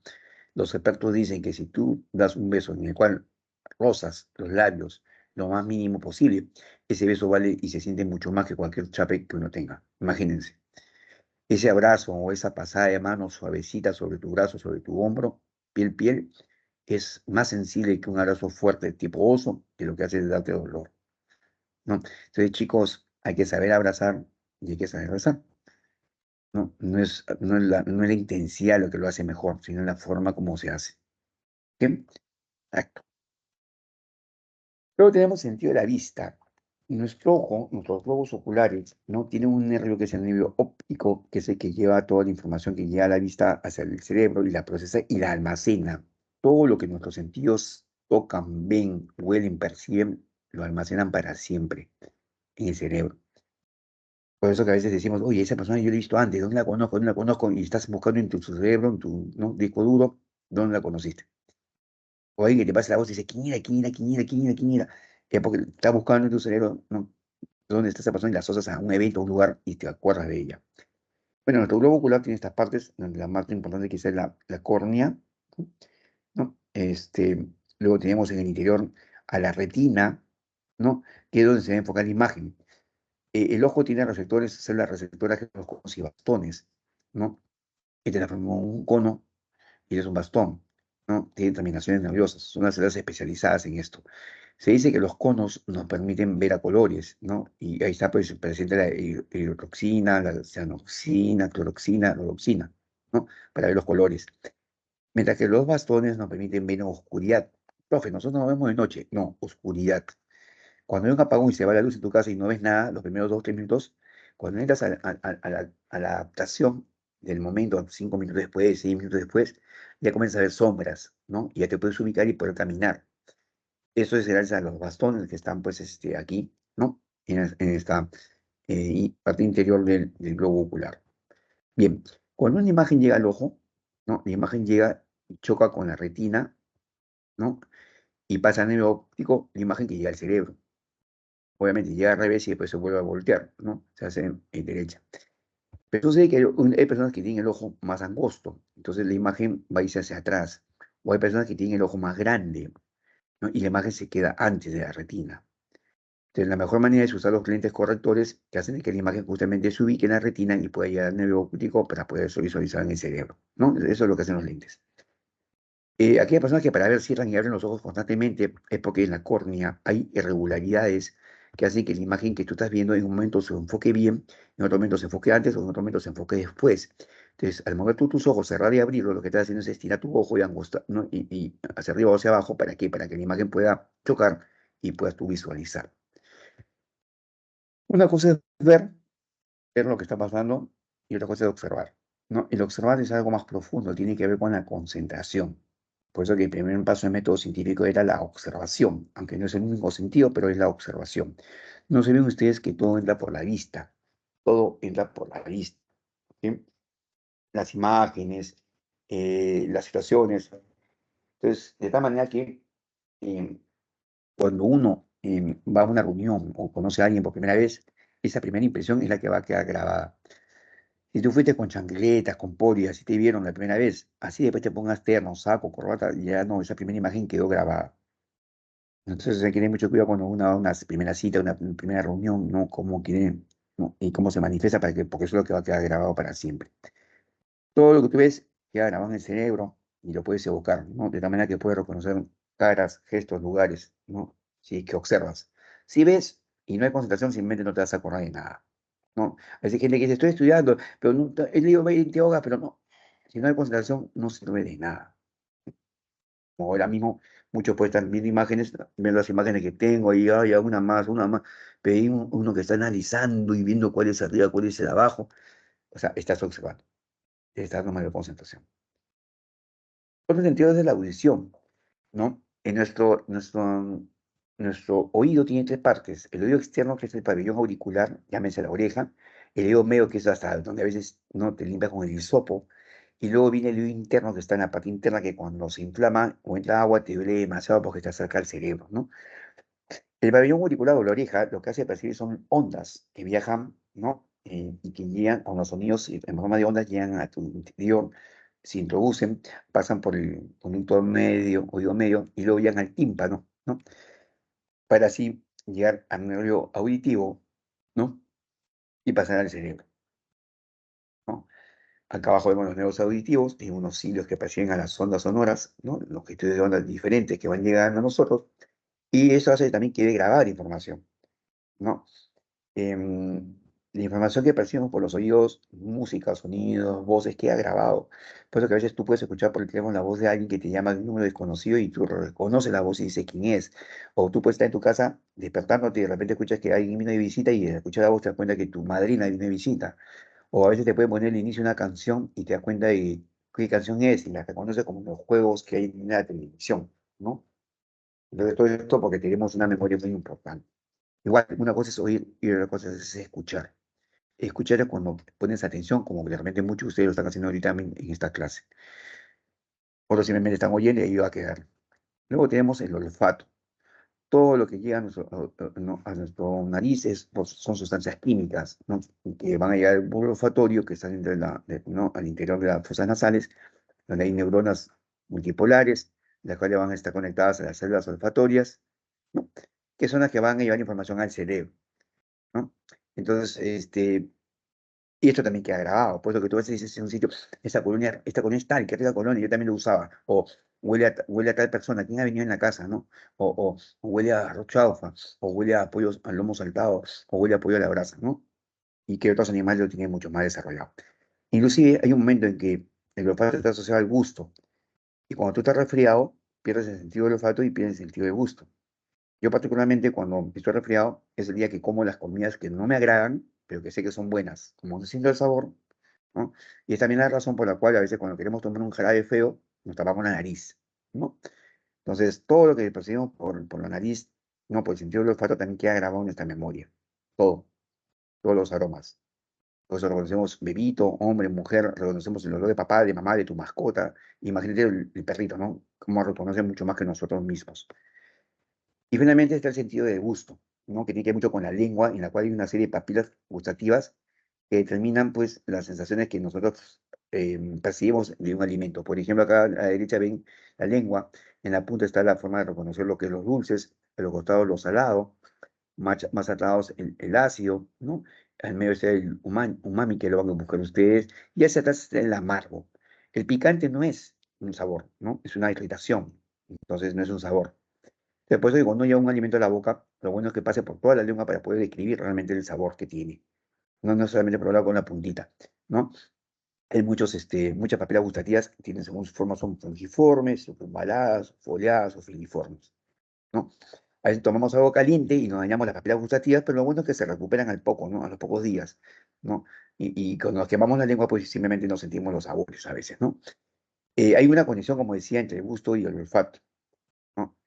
Los expertos dicen que si tú das un beso en el cual rozas los labios lo más mínimo posible, ese beso vale y se siente mucho más que cualquier chape que uno tenga. Imagínense. Ese abrazo o esa pasada de mano suavecita sobre tu brazo, sobre tu hombro, piel, piel, es más sensible que un abrazo fuerte tipo oso, que lo que hace es darte dolor, ¿no? Entonces, chicos, hay que saber abrazar y hay que saber abrazar. No es la intensidad lo que lo hace mejor, sino la forma como se hace. ¿Ok? Exacto. Luego tenemos sentido de la vista. Nuestro ojo, nuestros globos oculares, ¿no? Tienen un nervio que es el nervio óptico, que es el que lleva toda la información que llega a la vista hacia el cerebro y la procesa y la almacena. Todo lo que nuestros sentidos tocan, ven, huelen, perciben, lo almacenan para siempre en el cerebro. Por eso que a veces decimos, oye, esa persona yo la he visto antes, ¿dónde la conozco? ¿Dónde la conozco? Y estás buscando en tu cerebro, en tu, ¿no?, disco duro, ¿dónde la conociste? O alguien que te pasa la voz y dice, ¿quién era? ¿Quién era? ¿Quién era? ¿Quién era? ¿Quién era? Es porque estás buscando en tu cerebro, ¿no?, dónde está esa persona y la asocias a un evento, a un lugar y te acuerdas de ella. Bueno, nuestro globo ocular tiene estas partes, donde la parte importante que es la córnea, ¿no? Luego tenemos en el interior a la retina, ¿no? Que es donde se va a enfocar la imagen. El ojo tiene receptores, células receptoras que son los conos y bastones, ¿no? Que te transforman en un cono y es un bastón, ¿no? Tienen terminaciones nerviosas, son las células especializadas en esto. Se dice que los conos nos permiten ver a colores, ¿no? Y ahí está pues, presente la hidroxina, la cianoxina, cloroxina, rhodopsina, ¿no? Para ver los colores. Mientras que los bastones nos permiten ver en oscuridad. Profe, nosotros no vemos de noche, no, oscuridad. Cuando hay un apagón y se va la luz en tu casa y no ves nada, los primeros 2 o 3 minutos, cuando entras a la adaptación del momento, 5 minutos después, 6 minutos después, ya comienzas a ver sombras, ¿no? Y ya te puedes ubicar y poder caminar. Eso es gracias a los bastones que están, pues, aquí, ¿no? En esta parte interior del globo ocular. Bien, cuando una imagen llega al ojo, ¿no? La imagen llega y choca con la retina, ¿no? Y pasa al nervio óptico, la imagen que llega al cerebro. Obviamente llega al revés y después se vuelve a voltear, ¿no? Se hace en derecha. Pero sucede que hay personas que tienen el ojo más angosto, entonces la imagen va a irse hacia atrás. O hay personas que tienen el ojo más grande, ¿no? Y la imagen se queda antes de la retina. Entonces, la mejor manera es usar los lentes correctores que hacen que la imagen justamente se ubique en la retina y pueda llegar al nervio óptico para poder visualizar en el cerebro, ¿no? Eso es lo que hacen los lentes. Aquellas personas que para ver cierran y abren los ojos constantemente es porque en la córnea hay irregularidades que hacen que la imagen que tú estás viendo en un momento se enfoque bien, en otro momento se enfoque antes o en otro momento se enfoque después. Entonces, al mover tú tus ojos, cerrar y abrirlo, lo que estás haciendo es estirar tu ojo y angostar, ¿no? Y hacia arriba o hacia abajo, ¿para qué? Para que la imagen pueda chocar y puedas tú visualizar. Una cosa es ver lo que está pasando y otra cosa es observar, ¿no? El observar es algo más profundo, tiene que ver con la concentración. Por eso que el primer paso del método científico era la observación, aunque no es el único sentido, pero es la observación. No se ven ustedes que todo entra por la vista, todo entra por la vista, ¿sí? Las imágenes, las situaciones. Entonces, de tal manera que eh, cuando uno va a una reunión o conoce a alguien por primera vez, esa primera impresión es la que va a quedar grabada. Si tú fuiste con chancletas, con poli, así te vieron la primera vez, así después te pongas terno, saco, corbata, ya no, esa primera imagen quedó grabada. Entonces hay que tener mucho cuidado cuando uno va a una primera cita, una primera reunión, ¿no? Cómo quiere, ¿no? Y cómo se manifiesta, porque eso es lo que va a quedar grabado para siempre. Todo lo que tú ves queda grabado en el cerebro y lo puedes evocar, ¿no? De tal manera que puedes reconocer caras, gestos, lugares, ¿no? Si que observas. Si ves y no hay concentración, simplemente no te vas a acordar de nada, ¿no? Hay gente que dice, estoy estudiando, pero no, he leído 20 hojas, pero no. Si no hay concentración, no sirve de nada. Como ahora mismo, muchos pueden estar viendo imágenes, viendo las imágenes que tengo, ahí hay una más, pero hay uno que está analizando y viendo cuál es arriba, cuál es el abajo. O sea, estás observando, estás dando mayor concentración. Otro sentido es de la audición, ¿no? Nuestro oído tiene 3 partes. El oído externo, que es el pabellón auricular, llámese la oreja. El oído medio, que es hasta donde a veces no te limpias con el hisopo. Y luego viene el oído interno, que está en la parte interna, que cuando se inflama o entra agua te duele demasiado porque está cerca del cerebro, ¿no? El pabellón auricular o la oreja lo que hace percibir son ondas que viajan, ¿no? Y que llegan con los sonidos en forma de ondas, llegan a tu interior, se introducen, pasan por el conducto medio, oído medio, y luego llegan al tímpano, ¿no? Para así llegar al nervio auditivo, ¿no? Y pasar al cerebro, ¿no? Acá abajo vemos los nervios auditivos y unos hilos que persiguen a las ondas sonoras, ¿no? Longitudes de ondas diferentes que van llegando a nosotros. Y eso hace que también quede grabar información, ¿no? La información que percibimos por los oídos, música, sonidos, voces, queda grabado. Por eso que a veces tú puedes escuchar por el teléfono la voz de alguien que te llama de un número desconocido y tú reconoces la voz y dices quién es. O tú puedes estar en tu casa despertándote y de repente escuchas que alguien vino de visita y al escuchar la voz te das cuenta que tu madrina vino de visita. O a veces te pueden poner el inicio de una canción y te das cuenta de qué canción es y la reconoces como los juegos que hay en la televisión, ¿no? Entonces todo esto porque tenemos una memoria muy importante. Igual, una cosa es oír y otra cosa es escuchar. Escuchar es cuando pones atención, como de repente muchos de ustedes lo están haciendo ahorita en esta clase. Otros simplemente están oyendo y ahí va a quedar. Luego tenemos el olfato. Todo lo que llega a nuestro nariz pues, son sustancias químicas, ¿no? Que van a llegar al bulbo olfatorio, que está dentro ¿no? al interior de las fosas nasales, donde hay neuronas multipolares, las cuales van a estar conectadas a las células olfatorias, ¿no? Que son las que van a llevar información al cerebro, ¿no? Entonces, y esto también queda grabado, por eso que tú a veces dices en un sitio, esta colonia es tal, qué rica colonia, yo también lo usaba, o huele a tal persona, ¿quién ha venido en la casa, no? O huele a arroz chaufa, o huele a pollo, al lomo saltado, o huele a pollo a la brasa, ¿no? Y que otros animales lo tienen mucho más desarrollado. Inclusive hay un momento en que el olfato está asociado al gusto, y cuando tú estás resfriado, pierdes el sentido del olfato y pierdes el sentido del gusto. Yo particularmente cuando estoy resfriado es el día que como las comidas que no me agradan, pero que sé que son buenas. Como no siento el sabor, ¿no? Y es también la razón por la cual a veces cuando queremos tomar un jarabe feo, nos tapamos la nariz, ¿no? Entonces, todo lo que percibimos por la nariz, no, por el sentido del olfato también queda grabado en nuestra memoria. Todo, todos los aromas. Por eso reconocemos bebito, hombre, mujer, reconocemos el olor de papá, de mamá, de tu mascota. Imagínate el perrito, ¿no? Cómo reconoce mucho más que nosotros mismos. Y finalmente está el sentido del gusto, ¿no? Que tiene que ver mucho con la lengua, en la cual hay una serie de papilas gustativas que determinan pues las sensaciones que nosotros percibimos de un alimento. Por ejemplo, acá a la derecha ven la lengua, en la punta está la forma de reconocer lo que es los dulces, a los costados los salados, más atrás el ácido, ¿no? Al medio está el umami, que lo van a buscar ustedes, y hacia atrás está el amargo. El picante no es un sabor, ¿no? Es una irritación, entonces no es un sabor. Después de cuando lleva un alimento a la boca, lo bueno es que pase por toda la lengua para poder describir realmente el sabor que tiene. No solamente probarlo con la puntita, ¿no? Hay muchas papilas gustativas que tienen según su forma, son fungiformes, ovaladas, foliadas o filiformes, ¿no? A veces tomamos algo caliente y nos dañamos las papilas gustativas, pero lo bueno es que se recuperan al poco, ¿no? A los pocos días, ¿no? Y cuando nos quemamos la lengua, pues simplemente no sentimos los sabores a veces, ¿no? Hay una conexión, como decía, entre el gusto y el olfato, ¿no?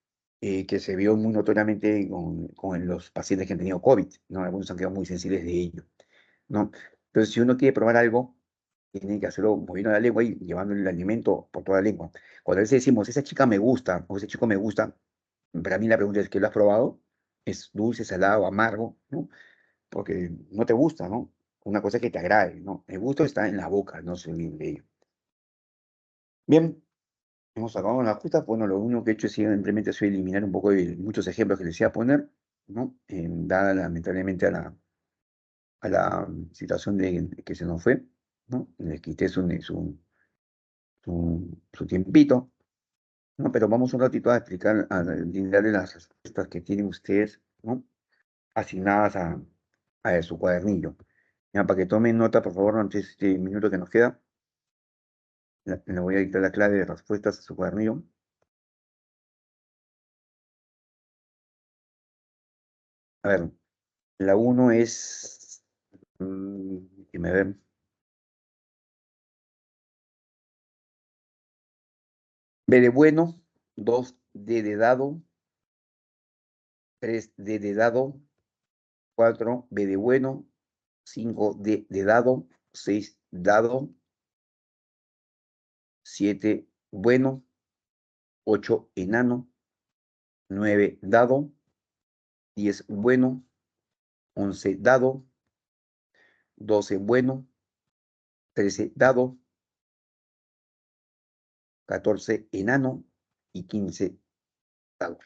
Que se vio muy notoriamente con los pacientes que han tenido COVID, ¿no? Algunos han quedado muy sensibles de ello, ¿no? Entonces, si uno quiere probar algo, tiene que hacerlo moviendo la lengua y llevando el alimento por toda la lengua. Cuando a veces decimos, esa chica me gusta, o ese chico me gusta, para mí la pregunta es, ¿qué lo has probado? ¿Es dulce, salado, amargo? ¿No? Porque no te gusta, ¿no? Una cosa que te agrade, ¿no? El gusto está en la boca, no se olviden de ello. Bien, hemos acabado con la justa. Bueno, lo único que he hecho es simplemente soy eliminar un poco de muchos ejemplos que les iba a poner, ¿no? Dada lamentablemente a la situación de que se nos fue, ¿no? Les quité su tiempito, ¿no? Pero vamos un ratito a explicar, a brindarle las respuestas que tienen ustedes, ¿no? Asignadas a su cuadernillo. Ya, para que tomen nota, por favor, antes de este minuto que nos queda, le voy a dictar la clave de respuestas a su cuadernillo. A ver, la 1 es, déjeme ver, B de bueno, 2 D de dado, 3 D de dado, 4 B de bueno, 5 D de dado, 6 dado, 7 bueno, 8 enano, 9 dado, 10 bueno, 11 dado, 12 bueno, 13 dado, 14 enano y 15 dado.